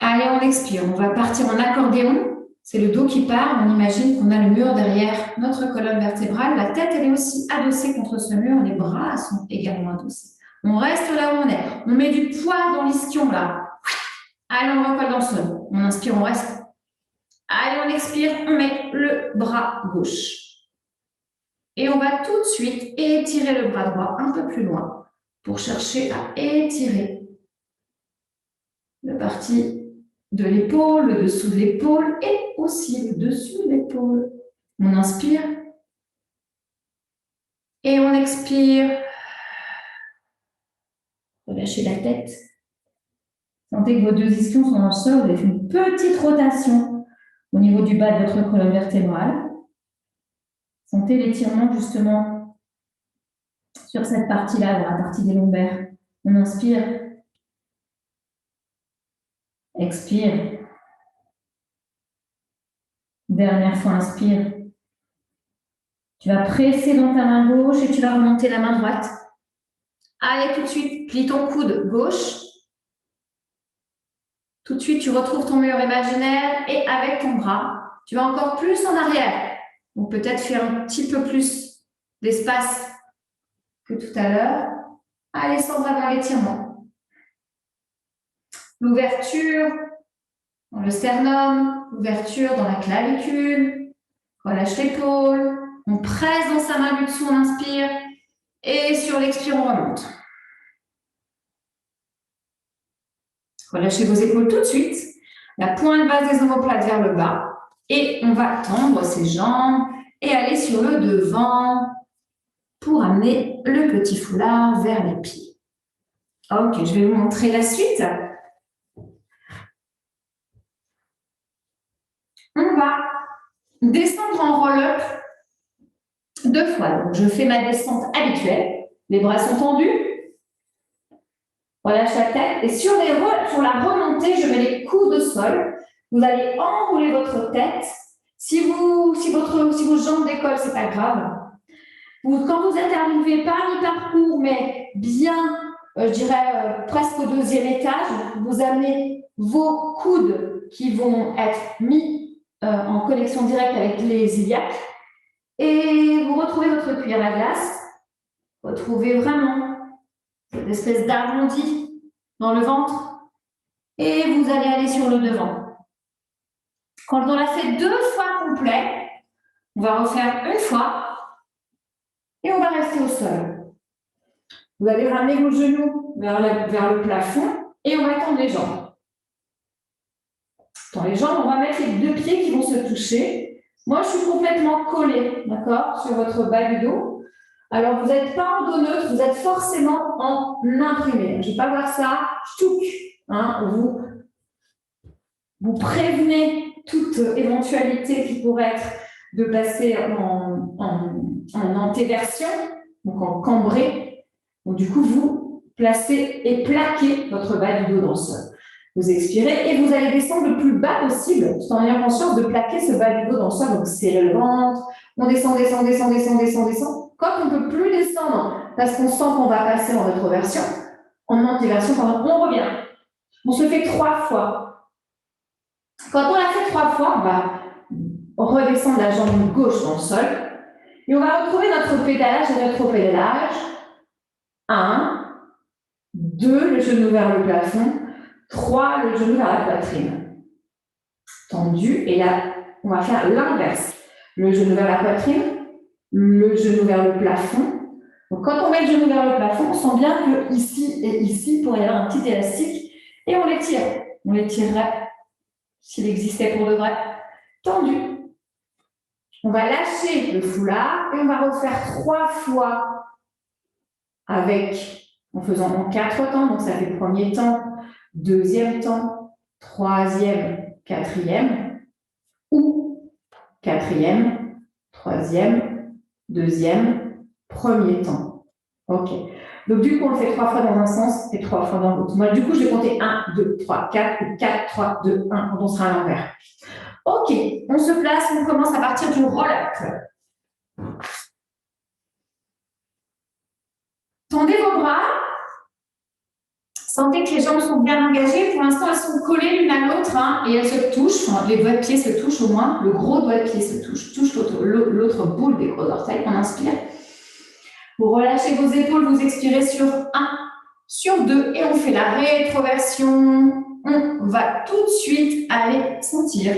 Allez, on expire. On va partir en accordéon. C'est le dos qui part. On imagine qu'on a le mur derrière notre colonne vertébrale. La tête, elle est aussi adossée contre ce mur. Les bras sont également adossés. On reste là où on est. On met du poids dans l'ischion, là. Allez, on recolle dans le sol. On inspire, on reste. Allez, on expire. On met le bras gauche. Et on va tout de suite étirer le bras droit un peu plus loin pour chercher à étirer la partie de l'épaule, le dessous de l'épaule et aussi le dessus de l'épaule. On inspire et on expire. Relâchez la tête. Sentez que vos deux ischions sont dans le sol. Vous avez fait une petite rotation au niveau du bas de votre colonne vertébrale. Sentez l'étirement justement sur cette partie-là, dans la partie des lombaires. On inspire. Expire. Dernière fois, inspire. Tu vas presser dans ta main gauche et tu vas remonter la main droite. Allez, tout de suite, plie ton coude gauche. Tout de suite, tu retrouves ton mur imaginaire et avec ton bras, tu vas encore plus en arrière. Donc peut-être faire un petit peu plus d'espace que tout à l'heure. Allez, sans bras dans l'étirement. L'ouverture dans le sternum, l'ouverture dans la clavicule. Relâche l'épaule. On presse dans sa main du dessous, on inspire. Et sur l'expire, on remonte. Relâchez vos épaules tout de suite. La pointe basse des omoplates vers le bas. Et on va tendre ses jambes et aller sur le devant pour amener le petit foulard vers les pieds. Ok, je vais vous montrer la suite. On va descendre en roll-up 2 fois. Donc, je fais ma descente habituelle. Les bras sont tendus. Relâche la tête. Et sur la remontée, je mets les coudes au sol. Vous allez enrouler votre tête. Si vos jambes décollent, ce n'est pas grave. Quand vous êtes arrivé, pas à mi-parcours, mais bien, je dirais, presque au 2e étage, vous amenez vos coudes qui vont être mis en connexion directe avec les iliaques. Et vous retrouvez votre cuillère à glace. Retrouvez vraiment cette espèce d'arrondi dans le ventre. Et vous allez aller sur le devant. Quand on l'a fait 2 fois complet, on va refaire 1 fois. Et on va rester au sol. Vous allez ramener vos genoux vers le plafond et on va tendre les jambes. Dans les jambes, on va mettre les 2 pieds qui vont se toucher. Moi, je suis complètement collée, d'accord, sur votre bas du dos. Alors, vous n'êtes pas en dos neutre, vous êtes forcément en imprimé. Je ne vais pas voir ça, ch'touk, hein, vous prévenez toute éventualité qui pourrait être de passer en antéversion, donc en cambré. Donc, du coup, vous placez et plaquez votre bas du dos dans le sol. Vous expirez et vous allez descendre le plus bas possible, tout en ayant conscience de plaquer ce bas du dos dans le sol. Donc, serrez le ventre, on descend. Quand on ne peut plus descendre, parce qu'on sent qu'on va passer en rétroversion, en antéversion, on revient. On se fait 3 fois. Quand on l'a fait 3 fois, on va redescendre la jambe gauche dans le sol. Et on va retrouver notre pédalage et rétropédalage. 1, 2, le genou vers le plafond. 3, le genou vers la poitrine. Tendu. Et là, on va faire l'inverse. Le genou vers la poitrine, le genou vers le plafond. Donc, quand on met le genou vers le plafond, on sent bien que ici et ici, il pourrait y avoir un petit élastique. Et on l'étire. On l'étirerait s'il existait pour de vrai. Tendu. On va lâcher le foulard et on va refaire 3 fois en faisant en 4 temps. Donc, ça fait premier temps, 2e temps, 3e, 4e, ou 4e, 3e, 2e, 1er temps. OK. Donc, du coup, on le fait 3 fois dans un sens et 3 fois dans l'autre. Moi, du coup, je vais compter 1, 2, 3, 4, ou 4, 3, 2, 1, quand on sera à l'envers. OK, on se place, on commence à partir du roll-up. Tendez vos bras. Sentez que les jambes sont bien engagées. Pour l'instant, elles sont collées l'une à l'autre et elles se touchent. Enfin, les doigts de pied se touchent au moins. Le gros doigt de pied se touche l'autre boule des gros orteils. On inspire. Vous relâchez vos épaules, vous expirez sur 1, sur 2 et on fait la rétroversion. On va tout de suite aller sentir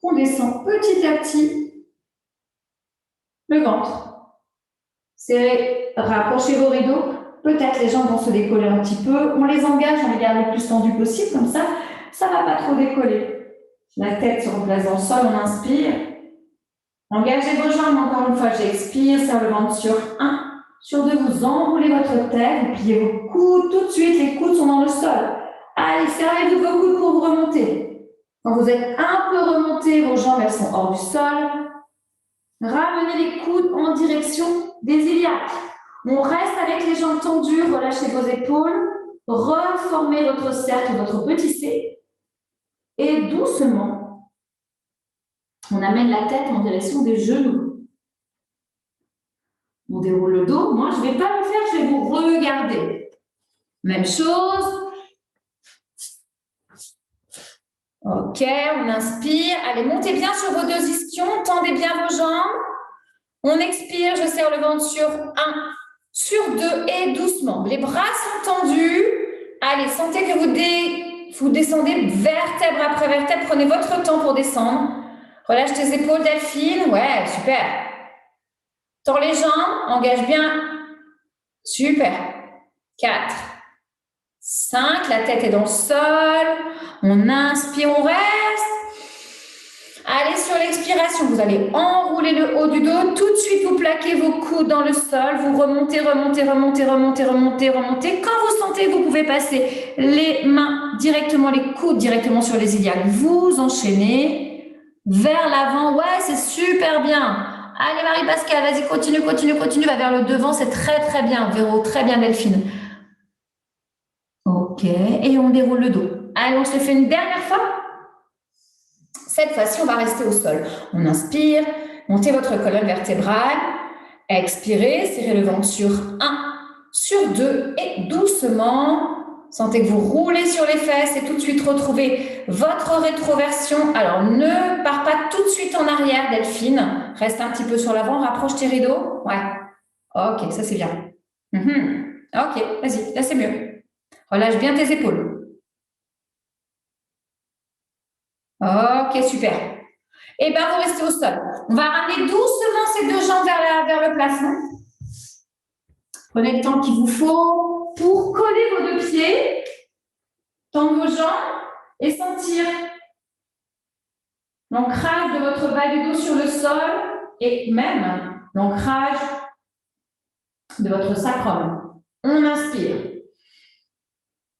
qu'on descend petit à petit le ventre. Serrez, rapprochez vos rideaux. Peut-être les jambes vont se décoller un petit peu. On les engage, on les garde le plus tendu possible. Comme ça ne va pas trop décoller. La tête se replace dans le sol, on inspire. Engagez vos jambes, encore une fois, j'expire. Serre le ventre sur 1. Sur 2, vous enroulez votre tête. Vous pliez vos coudes. Tout de suite, les coudes sont dans le sol. Allez, serrez vos coudes pour vous remonter. Quand vous êtes un peu remonté, vos jambes elles sont hors du sol. Ramenez les coudes en direction des iliaques. On reste avec les jambes tendues, relâchez vos épaules, reformez votre cercle, votre petit C. Et doucement, on amène la tête en direction des genoux. On déroule le dos. Moi, je ne vais pas le faire, je vais vous regarder. Même chose. Ok, on inspire. Allez, montez bien sur vos deux ischions, tendez bien vos jambes. On expire, je serre le ventre sur 1, sur 2 et doucement. Les bras sont tendus. Allez, sentez que vous descendez vertèbre après vertèbre. Prenez votre temps pour descendre. Relâche tes épaules, Delphine. Ouais, super. Tends les jambes, engage bien. Super. 4, 5, la tête est dans le sol. On inspire, on reste. Allez, sur l'expiration, vous allez enrouler le haut du dos. Tout de suite, vous plaquez vos coudes dans le sol. Vous remontez, remontez, remontez, remontez, remontez, remontez. Quand vous sentez, vous pouvez passer les mains directement, les coudes directement sur les iliaques. Vous enchaînez vers l'avant. Ouais, c'est super bien. Allez, Marie-Pascale, vas-y, continue, continue, continue. Va vers le devant, c'est très, très bien. Véro, très bien, Delphine. Ok, et on déroule le dos. Allez, on se le fait une dernière fois. Cette fois-ci, on va rester au sol. On inspire, montez votre colonne vertébrale. Expirez, serrez le ventre sur 1, sur 2 et doucement. Sentez que vous roulez sur les fesses et tout de suite retrouvez votre rétroversion. Alors, ne pars pas tout de suite en arrière, Delphine. Reste un petit peu sur l'avant, rapproche tes rideaux. Ouais. Ok, ça c'est bien. Ok, vas-y, là c'est mieux. Relâche bien tes épaules. Ok, super. Et bien, vous restez au sol. On va ramener doucement ces deux jambes vers le plafond. Prenez le temps qu'il vous faut pour coller vos deux pieds, tendre vos jambes et sentir l'ancrage de votre bas du dos sur le sol et même l'ancrage de votre sacrum. On inspire.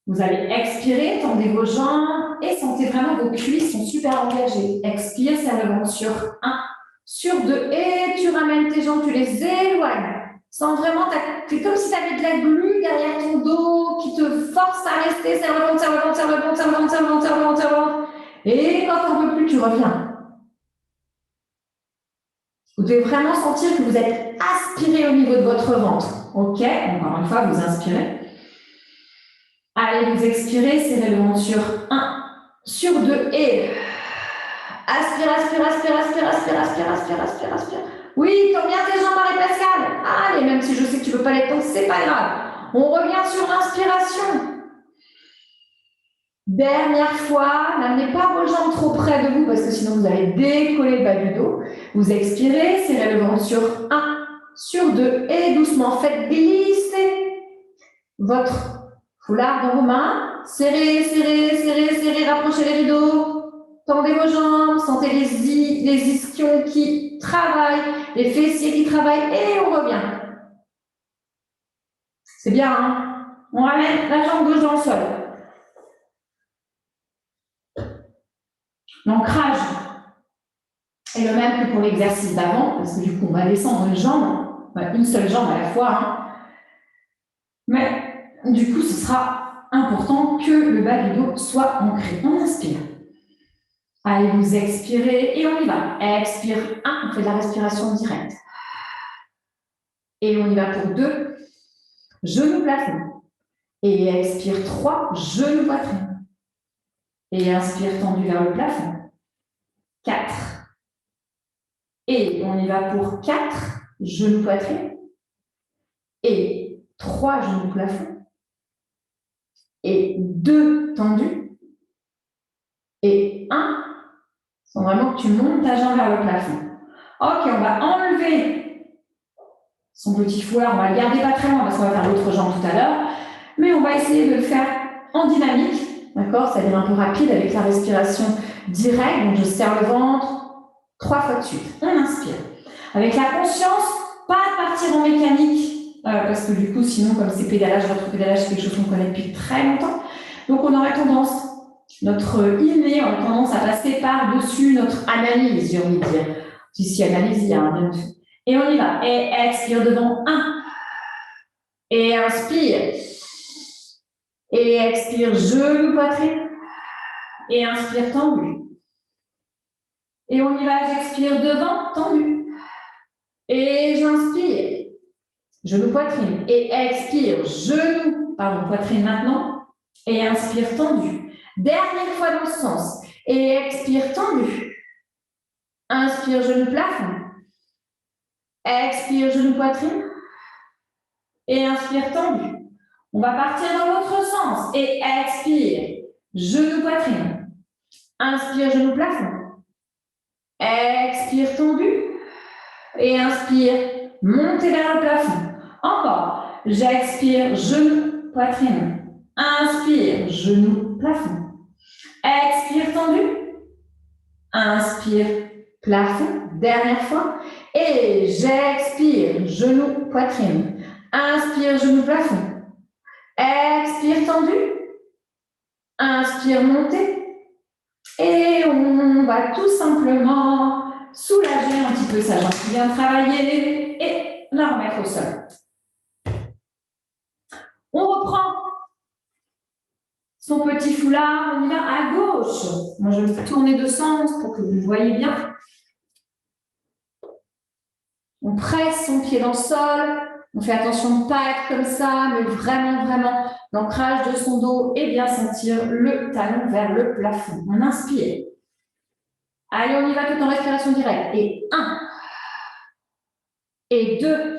Vous allez expirer, tendez vos jambes et sentez vraiment vos cuisses sont super engagées. Expire, serre le ventre sur 1, sur 2 et tu ramènes tes jambes, tu les éloignes. Sens vraiment, c'est comme si tu avais de la glu derrière ton dos qui te force à rester. Serre le ventre, serre le ventre, serre le ventre, serre le ventre, serre le ventre, serre le ventre, serre le ventre. Et quand on ne peut plus, tu reviens. Vous devez vraiment sentir que vous êtes aspiré au niveau de votre ventre. Ok, encore une fois, vous inspirez. Allez, vous expirez, serrez le ventre sur 1, sur 2 et aspire, aspire, aspire, aspire, aspire, aspire, aspire, aspire, aspire. Oui, tends bien tes jambes, Marie-Pascale. Allez, même si je sais que tu ne peux pas les tendre, c'est pas grave. On revient sur l'inspiration. Dernière fois, n'amenez pas vos jambes trop près de vous parce que sinon vous allez décoller le bas du dos. Vous expirez, serrez le ventre sur 1, sur 2 et doucement faites glisser votre foulard dans vos mains. Serrez, serrez, serrez, serrez, rapprochez les rideaux. Tendez vos jambes, sentez les ischions qui travaillent, les fessiers qui travaillent et on revient. C'est bien, hein? On ramène la jambe gauche dans le sol. L'ancrage est le même que pour l'exercice d'avant, parce que du coup, on va descendre une seule jambe à la fois. Hein. Mais du coup, ce sera important que le bas du dos soit ancré. On inspire. Allez, vous expirez et on y va. Expire 1, on fait de la respiration directe. Et on y va pour 2, genou plafond. Et expire 3, genou poitrine. Et inspire tendu vers le plafond. 4. Et on y va pour 4, genou poitrine. Et 3, genou plafond. Et 2 tendus. Et 1. Sans vraiment que tu montes ta jambe vers le plafond. Ok, on va enlever son petit foulard. On va le garder pas très loin parce qu'on va faire l'autre jambe tout à l'heure. Mais on va essayer de le faire en dynamique. D'accord? C'est-à-dire un peu rapide avec la respiration directe. Donc, je serre le ventre 3 fois de suite. On inspire. Avec la conscience, pas de partir en mécanique. Parce que du coup, sinon, comme c'est pédalage, rétro-pédalage, c'est quelque chose qu'on connaît depuis très longtemps. Donc, on aurait tendance, notre inné, on a tendance à passer par-dessus notre analyse, j'ai envie de dire. Ici, analyse, hein, bien sûr. Et on y va. Et expire devant. 1. Et inspire. Et expire, genou, poitrine. Et inspire, tendu. Et on y va, j'expire devant, tendu. Et j'inspire. Genou, poitrine. Et expire, genou, pardon, poitrine maintenant. Et inspire, tendu. Dernière fois dans le sens. Et expire, tendu. Inspire, genou, plafond. Expire, genou, poitrine. Et inspire, tendu. On va partir dans l'autre sens. Et expire, genou, poitrine. Inspire, genou, plafond. Expire, tendu. Et inspire, montez vers le plafond. Encore. J'expire, genou, poitrine. Inspire, genou, plafond. Expire, tendu. Inspire, plafond. Dernière fois. Et j'expire, genou, poitrine. Inspire, genou, plafond. Expire, tendu. Inspire, montez. Et on va tout simplement soulager un petit peu sa jambe qui vient travailler et la remettre au sol. On reprend son petit foulard, on y va à gauche. Moi, je vais tourner de sens pour que vous le voyez bien. On presse son pied dans le sol. On fait attention de ne pas être comme ça, mais vraiment, vraiment, l'ancrage de son dos et bien sentir le talon vers le plafond. On inspire. Allez, on y va tout en respiration directe. Et 1. Et 2.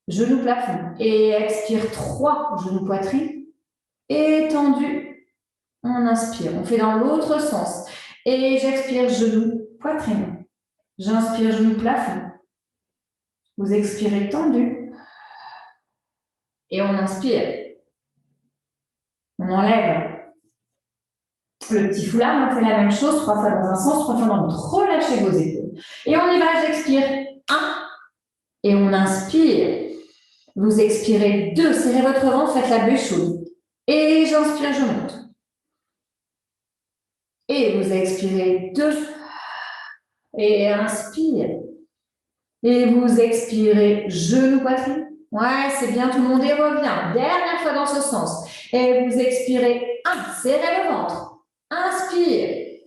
Genou plafond. Et expire 3. Genou poitrine. Étendu. On inspire. On fait dans l'autre sens. Et j'expire genou poitrine. J'inspire genou plafond. Vous expirez tendu. Et on inspire. On enlève le petit foulard. On fait la même chose. 3 fois dans un sens, 3 fois dans l'autre. Relâchez vos épaules. Et on y va. J'expire 1. Et on inspire. Vous expirez 2. Serrez votre ventre. Faites la bulle chaude. Et j'inspire, je monte. Et vous expirez 2. Et inspire. Et vous expirez, genou, poitrine. Ouais, c'est bien, tout le monde y revient. Dernière fois dans ce sens. Et vous expirez 1, serrez le ventre. Inspire.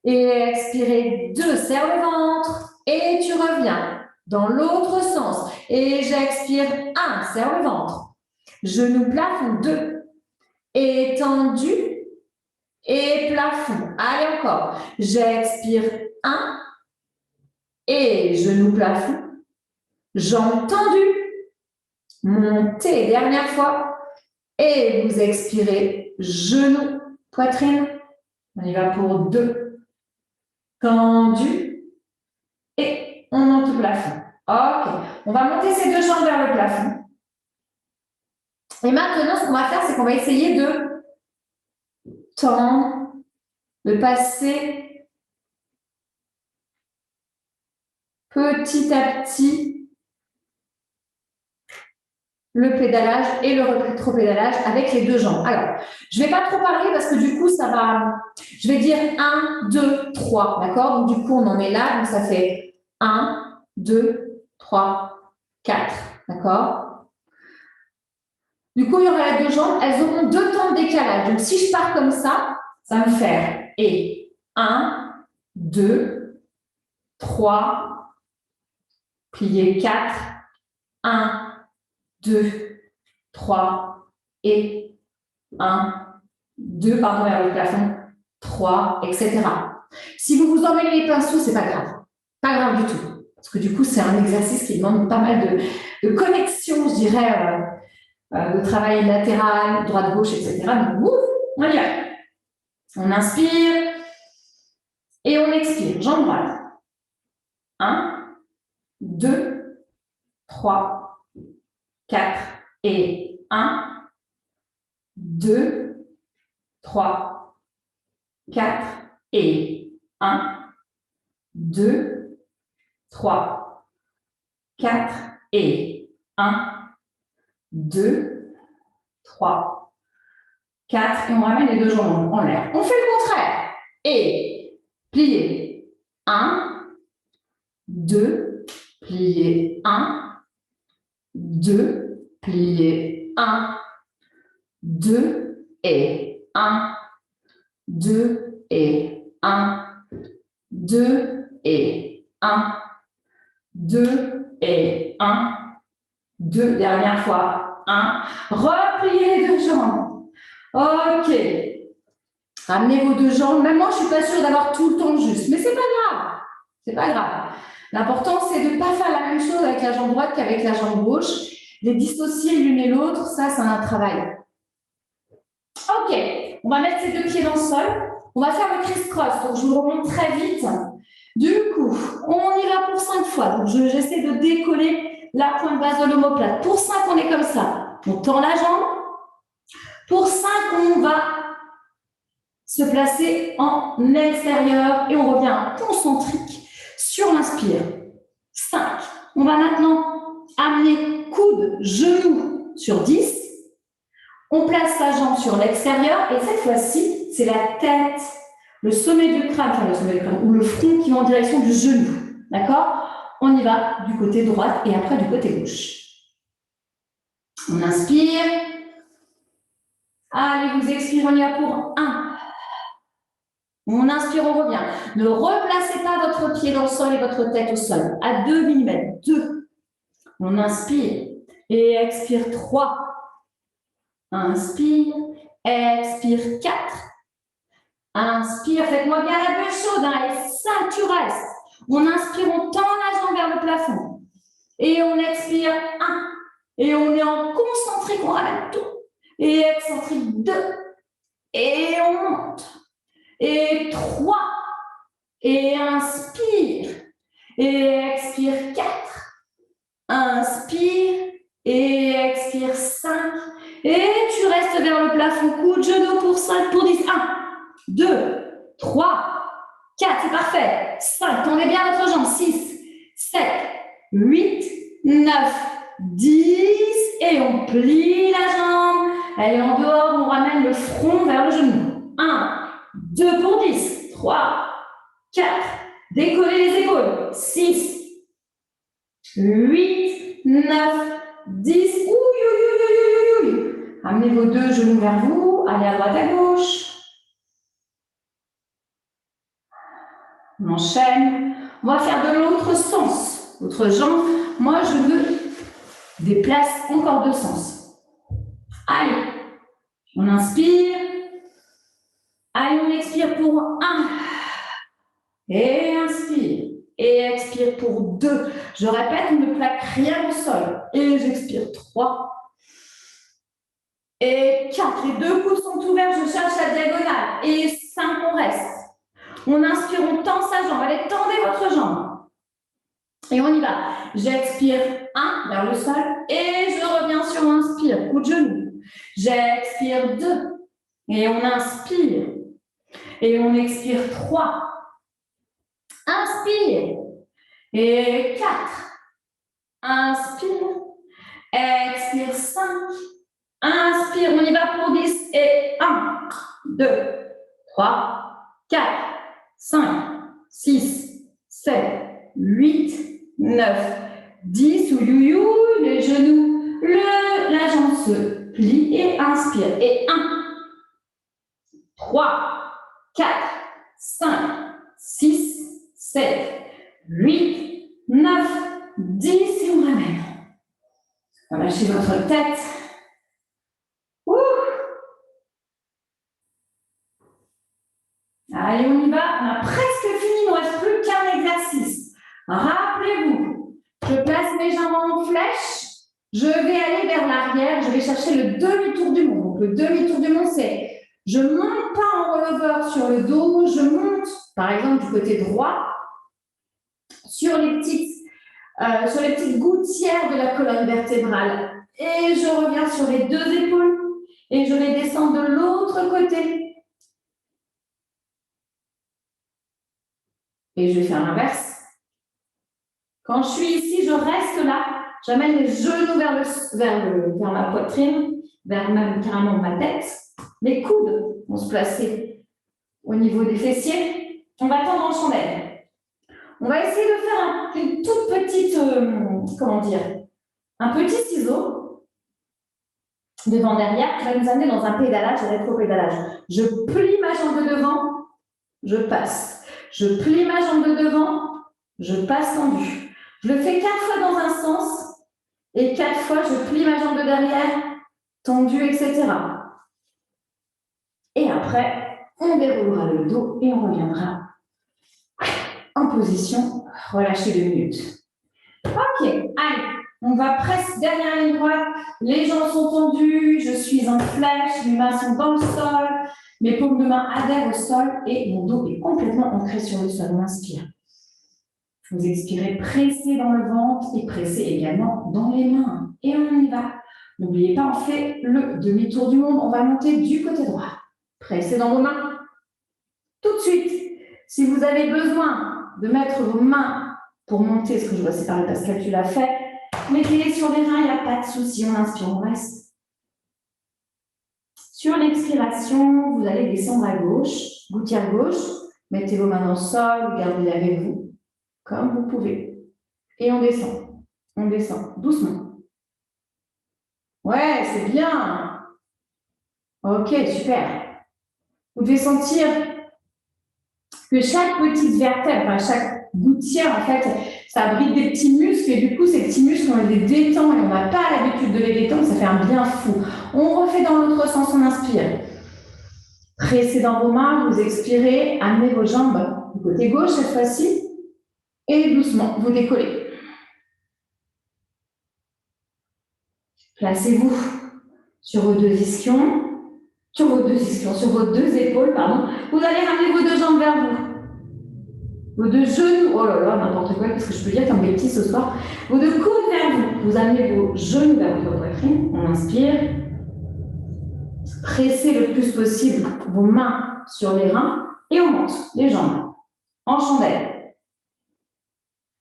Et expirez 2, serre le ventre. Et tu reviens dans l'autre sens. Et j'expire 1, serre le ventre. Genou, plafond, 2. Étendu. Et plafond. Allez encore. J'expire 1. Et genou plafond. Jambes tendues. Montez. Dernière fois. Et vous expirez. Genou, poitrine. On y va pour 2. Tendu. Et on monte au plafond. Ok. On va monter ces 2 jambes vers le plafond. Et maintenant, ce qu'on va faire, c'est qu'on va essayer de tendre, de passer petit à petit le pédalage et le rétro-pédalage avec les 2 jambes. Alors, je ne vais pas trop parler parce que du coup, ça va... Je vais dire 1, 2, 3, d'accord? Donc, du coup, on en est là. Donc, ça fait 1, 2, 3, 4, d'accord? Du coup, il y aura les 2 jambes. Elles auront 2 temps de décalage. Donc, si je pars comme ça va me faire et 1, 2, 3, plier 4, 1, 2, 3 et 1, 2, pardon, vers le plafond, 3, etc. Si vous vous emmêlez les pinceaux, c'est pas grave. Pas grave du tout. Parce que du coup, c'est un exercice qui demande pas mal de connexion, je dirais, de travail latéral, droite-gauche, etc. Donc, ouf, on y va. On inspire et on expire. Jambe droite. 1, 2, 3, 4 et 1, 2, 3, 4 et 1, 2, 3, 4 et 1, 2, 3, 4 et on ramène les 2 jambes en l'air. On fait le contraire. Et plier. 1, 2, plié 1, 2, plié 1, 2 et 1, 2 et 1, 2 et 1, 2 et 1, 2, dernière fois, 1. Repliez les deux jambes. Ok. Ramenez vos deux jambes. Même moi, je ne suis pas sûre d'avoir tout le temps juste, mais ce n'est pas grave. C'est pas grave. L'important, c'est de ne pas faire la même chose avec la jambe droite qu'avec la jambe gauche. Les dissocier l'une et l'autre, ça, c'est un travail. Ok. On va mettre ces deux pieds dans le sol. On va faire le criss-cross. Donc, je vous le remonte très vite. Du coup, on y va pour 5 fois. Donc, j'essaie de décoller la pointe basse de l'omoplate. Pour 5, on est comme ça. On tend la jambe. Pour 5, on va se placer en extérieur et on revient concentrique sur l'inspire. 5. On va maintenant amener coude, genou sur 10. On place sa jambe sur l'extérieur et cette fois-ci, c'est la tête, le sommet du crâne, ou le front qui va en direction du genou. D'accord? On y va du côté droit et après du côté gauche. On inspire. Allez, vous expirez, on y va pour 1. On inspire, on revient. Ne replacez pas votre pied dans le sol et votre tête au sol. À 2 mm. 2. On inspire et expire 3. Inspire, expire 4. Inspire, faites-moi bien la bouche chaude, hein, et 5, tu restes. On inspire, on tend la jambe vers le plafond. Et on expire 1. Et on est en concentrique, on ramène tout. Et excentrique 2. Et on monte. Et 3. Et inspire. Et expire 4. Inspire. Et expire 5. Et tu restes vers le plafond. Coude, genou pour 5, pour 10. 1, 2, 3, 4. C'est parfait. 5. Tendez bien votre jambe. 6, 7, 8, 9, 10. Et on plie la jambe. Elle est en dehors. On ramène le front vers le genou. 1, 2 pour 10. 3, 4. Décollez les épaules. 6, 8, 9, 10. Amenez vos deux genoux vers vous. Allez à droite, à gauche. On enchaîne. On va faire de l'autre sens. L'autre jambe. Moi, je me déplace encore de sens. Allez. On inspire. Allez, on expire pour 1. Et inspire. Et expire pour 2. Je répète, on ne plaque rien au sol. Et j'expire 3. Et 4. Les deux coudes sont ouverts, je cherche la diagonale. Et 5, on reste. On inspire, on tend sa jambe. Allez, tendez votre jambe. Et on y va. J'expire 1 vers le sol. Et je reviens sur inspire. Coup de genou. J'expire 2. Et on inspire. Et on expire 3. Inspire. Et 4. Inspire. Expire 5. Inspire. On y va pour 10. Et 1, 2, 3, 4, 5, 6, 7, 8, 9, 10. Ouyouyou, les genoux. La jambe se plie et inspire. Et 1, 3, 4, 5, 6, 7, 8, 9, 10. Et on ramène. Relâchez votre tête. Allez, on y va. On a presque fini. Il ne reste plus qu'un exercice. Rappelez-vous, je place mes jambes en flèche. Je vais aller vers l'arrière. Je vais chercher le demi-tour du monde. Donc, le demi-tour du monde, c'est je ne monte pas en releveur sur le dos. Je monte, par exemple, du côté droit, sur les petites gouttières de la colonne vertébrale. Et je reviens sur les deux épaules. Et je les descends de l'autre côté. Et je vais faire l'inverse. Quand je suis ici, je reste là. J'amène les genoux vers ma poitrine, vers même carrément ma tête. Les coudes vont se placer au niveau des fessiers. On va tendre en chandelle. On va essayer de faire une toute petite, comment dire, un petit ciseau devant derrière qui va nous amener dans un pédalage et rétro-pédalage. Je plie ma jambe de devant, je passe. Je plie ma jambe de devant, je passe tendue. Je le fais 4 fois dans un sens et 4 fois je plie ma jambe de derrière, tendue, etc. Et après, on déroulera le dos et on reviendra en position relâchée 2 minutes. Ok, allez, on va presque derrière la ligne droite. Les jambes sont tendues, je suis en flèche, mes mains sont dans le sol, mes paumes de main adhèrent au sol et mon dos est complètement ancré sur le sol. On inspire. Vous expirez, pressez dans le ventre et pressez également dans les mains. Et on y va. N'oubliez pas, on fait le demi-tour du monde. On va monter du côté droit. Pressez dans vos mains. Tout de suite, si vous avez besoin de mettre vos mains pour monter, ce que je vois séparer Pascal, tu l'as fait, mettez-les sur les reins, il n'y a pas de souci. On inspire, on reste. Sur l'expiration, vous allez descendre à gauche, gouttière gauche. Mettez vos mains dans le sol, gardez-les avec vous, comme vous pouvez. Et on descend, doucement. Ouais, c'est bien. Ok, super. Vous devez sentir que chaque petite vertèbre, enfin chaque gouttière, en fait, ça abrite des petits muscles et du coup, ces petits muscles, on les détend et on n'a pas l'habitude de les détendre, ça fait un bien fou. On refait dans l'autre sens, on inspire. Pressez dans vos mains, vous expirez, amenez vos jambes du côté gauche cette fois-ci et doucement, vous décollez. Placez-vous sur vos deux ischions. Sur vos deux épaules, pardon. Vous allez ramener vos deux jambes vers vous. Vos deux genoux, oh là là, n'importe quoi, qu'est-ce que je peux dire comme des petits ce soir. Vos deux coudes vers vous. Vous amenez vos genoux vers votre poitrine. On inspire. Pressez le plus possible vos mains sur les reins et on monte les jambes en chandelle.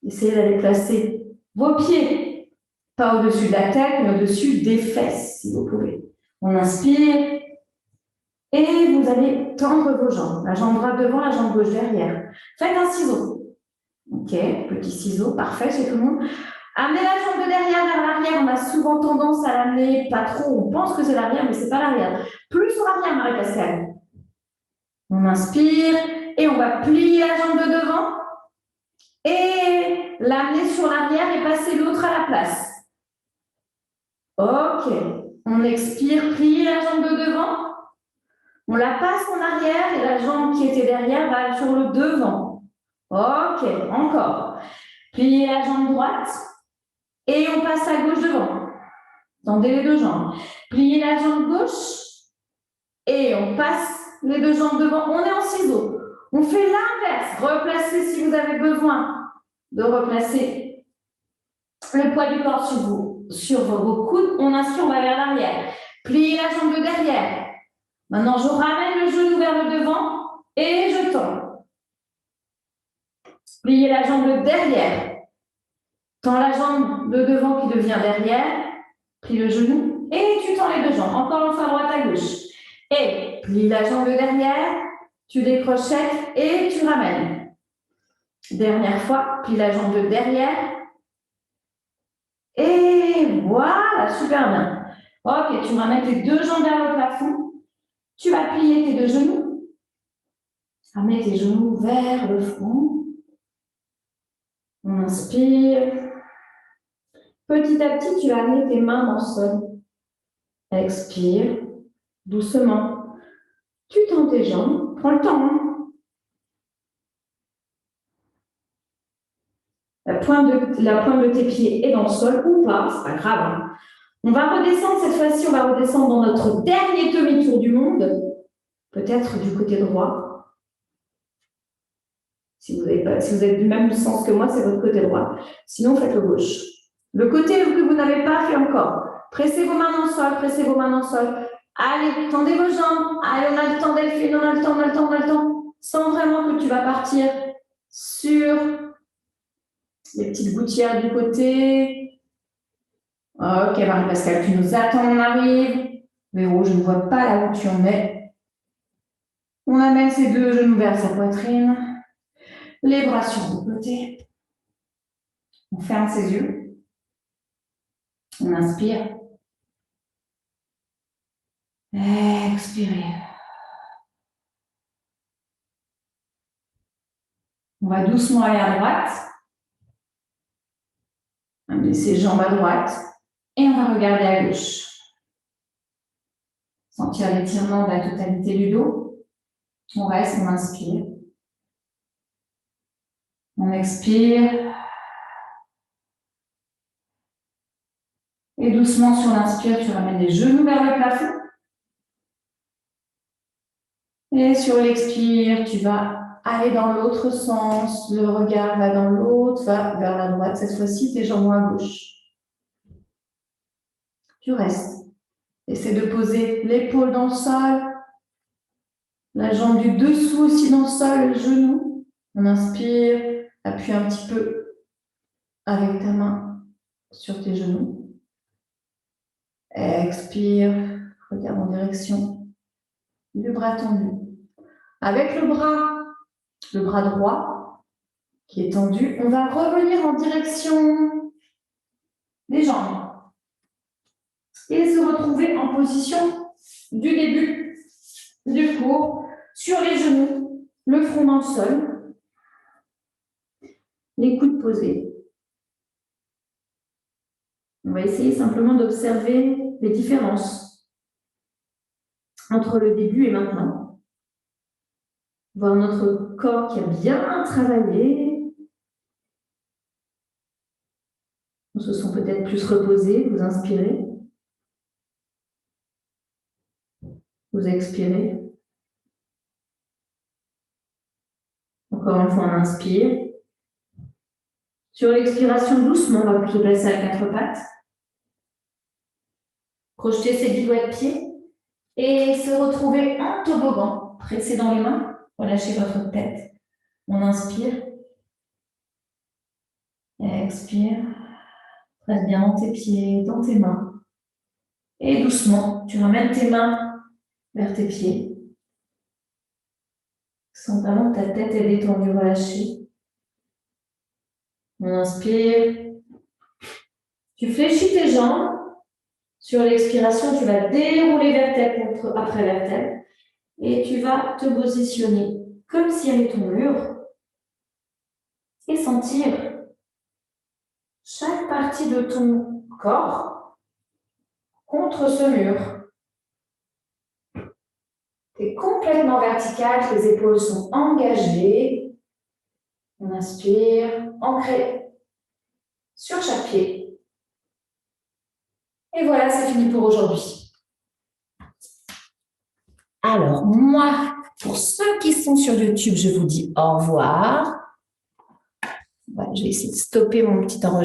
Essayez d'aller placer vos pieds, pas au-dessus de la tête, mais au-dessus des fesses, si vous pouvez. On inspire. Et vous allez tendre vos jambes. La jambe droite devant, la jambe gauche derrière. Faites un ciseau. Ok, petit ciseau, parfait chez tout le monde. Amenez la jambe de derrière vers l'arrière. On a souvent tendance à l'amener pas trop. On pense que c'est l'arrière, mais ce n'est pas l'arrière. Plus sur l'arrière, Marie-Pascale. On inspire et on va plier la jambe de devant et l'amener sur l'arrière et passer l'autre à la place. Ok, on expire, plier la jambe de devant. On la passe en arrière et la jambe qui était derrière va aller sur le devant. Ok, encore. Pliez la jambe droite et on passe à gauche devant. Tendez les deux jambes. Pliez la jambe gauche et on passe les deux jambes devant. On est en ciseau. On fait l'inverse. Replacez si vous avez besoin de replacer le poids du corps sur vos coudes. On inspire, on va vers l'arrière. Pliez la jambe de derrière. Maintenant, je ramène le genou vers le devant et je tends. Pliez la jambe de derrière. Tends la jambe de devant qui devient derrière. Plie le genou et tu tends les deux jambes. Encore une fois, droite à gauche. Et plie la jambe de derrière. Tu décrochettes et tu ramènes. Dernière fois, plie la jambe de derrière. Et voilà, super bien. Ok, tu ramènes tes deux jambes vers le plafond. Tu vas plier tes deux genoux. Ramène tes genoux vers le front. On inspire. Petit à petit, tu vas amener tes mains dans le sol. Expire. Doucement. Tu tends tes jambes. Prends le temps. La pointe de tes pieds est dans le sol ou pas, c'est pas grave. On va redescendre cette fois-ci, on va redescendre dans notre dernier demi-tour du monde, peut-être du côté droit. Si vous êtes du même sens que moi, c'est votre côté droit. Sinon, faites le gauche. Le côté que vous n'avez pas fait encore. Pressez vos mains dans le sol, pressez vos mains dans le sol. Allez, tendez vos jambes. Allez, on a le temps, Delphine, on a le temps. Sans vraiment que tu vas partir sur les petites gouttières du côté. Ok, Marie-Pascale, tu nous attends, on arrive. Véro, je ne vois pas là où tu en es. On amène ses deux genoux vers sa poitrine. les bras sur le côté. On ferme ses yeux. On inspire. Expirez. On va doucement aller à droite. Amener ses jambes à droite. Et on va regarder à gauche. Sentir l'étirement de la totalité du dos. On reste, on inspire. On expire. Et doucement, sur l'inspire, tu ramènes les genoux vers le plafond. Et sur l'expire, tu vas aller dans l'autre sens. Le regard va dans l'autre, va vers la droite. Cette fois-ci, tes jambes à gauche. Tu restes. Essaie de poser l'épaule dans le sol. La jambe du dessous aussi dans le sol, le genou. On inspire, appuie un petit peu avec ta main sur tes genoux. Expire, regarde en direction du bras tendu. Avec le bras droit qui est tendu, on va revenir en direction des jambes et se retrouver en position du début du cours, sur les genoux, le front dans le sol, les coudes posés. On va essayer simplement d'observer les différences entre le début et maintenant. Voir notre corps qui a bien travaillé. On se sent peut-être plus reposé, vous inspirez. Vous expirez. Encore une fois, on inspire. Sur l'expiration, doucement, on va se placer à quatre pattes. Projeter ses 10 doigts de pied et se retrouver en toboggan. Pressez dans les mains, relâchez votre tête. On inspire. Expire. Presse bien dans tes pieds, dans tes mains. Et doucement, tu ramènes tes mains vers tes pieds. Sens vraiment que ta tête est détendue, relâchée. On inspire. Tu fléchis tes jambes. Sur l'expiration, tu vas dérouler vertèbre après vertèbre. Et tu vas te positionner comme s'il y avait ton mur. Et sentir chaque partie de ton corps contre ce mur. Tu es complètement vertical, tes épaules sont engagées. On inspire, ancré sur chaque pied. Et voilà, c'est fini pour aujourd'hui. Alors, moi, pour ceux qui sont sur YouTube, je vous dis au revoir. Voilà, je vais essayer de stopper mon petit enregistrement.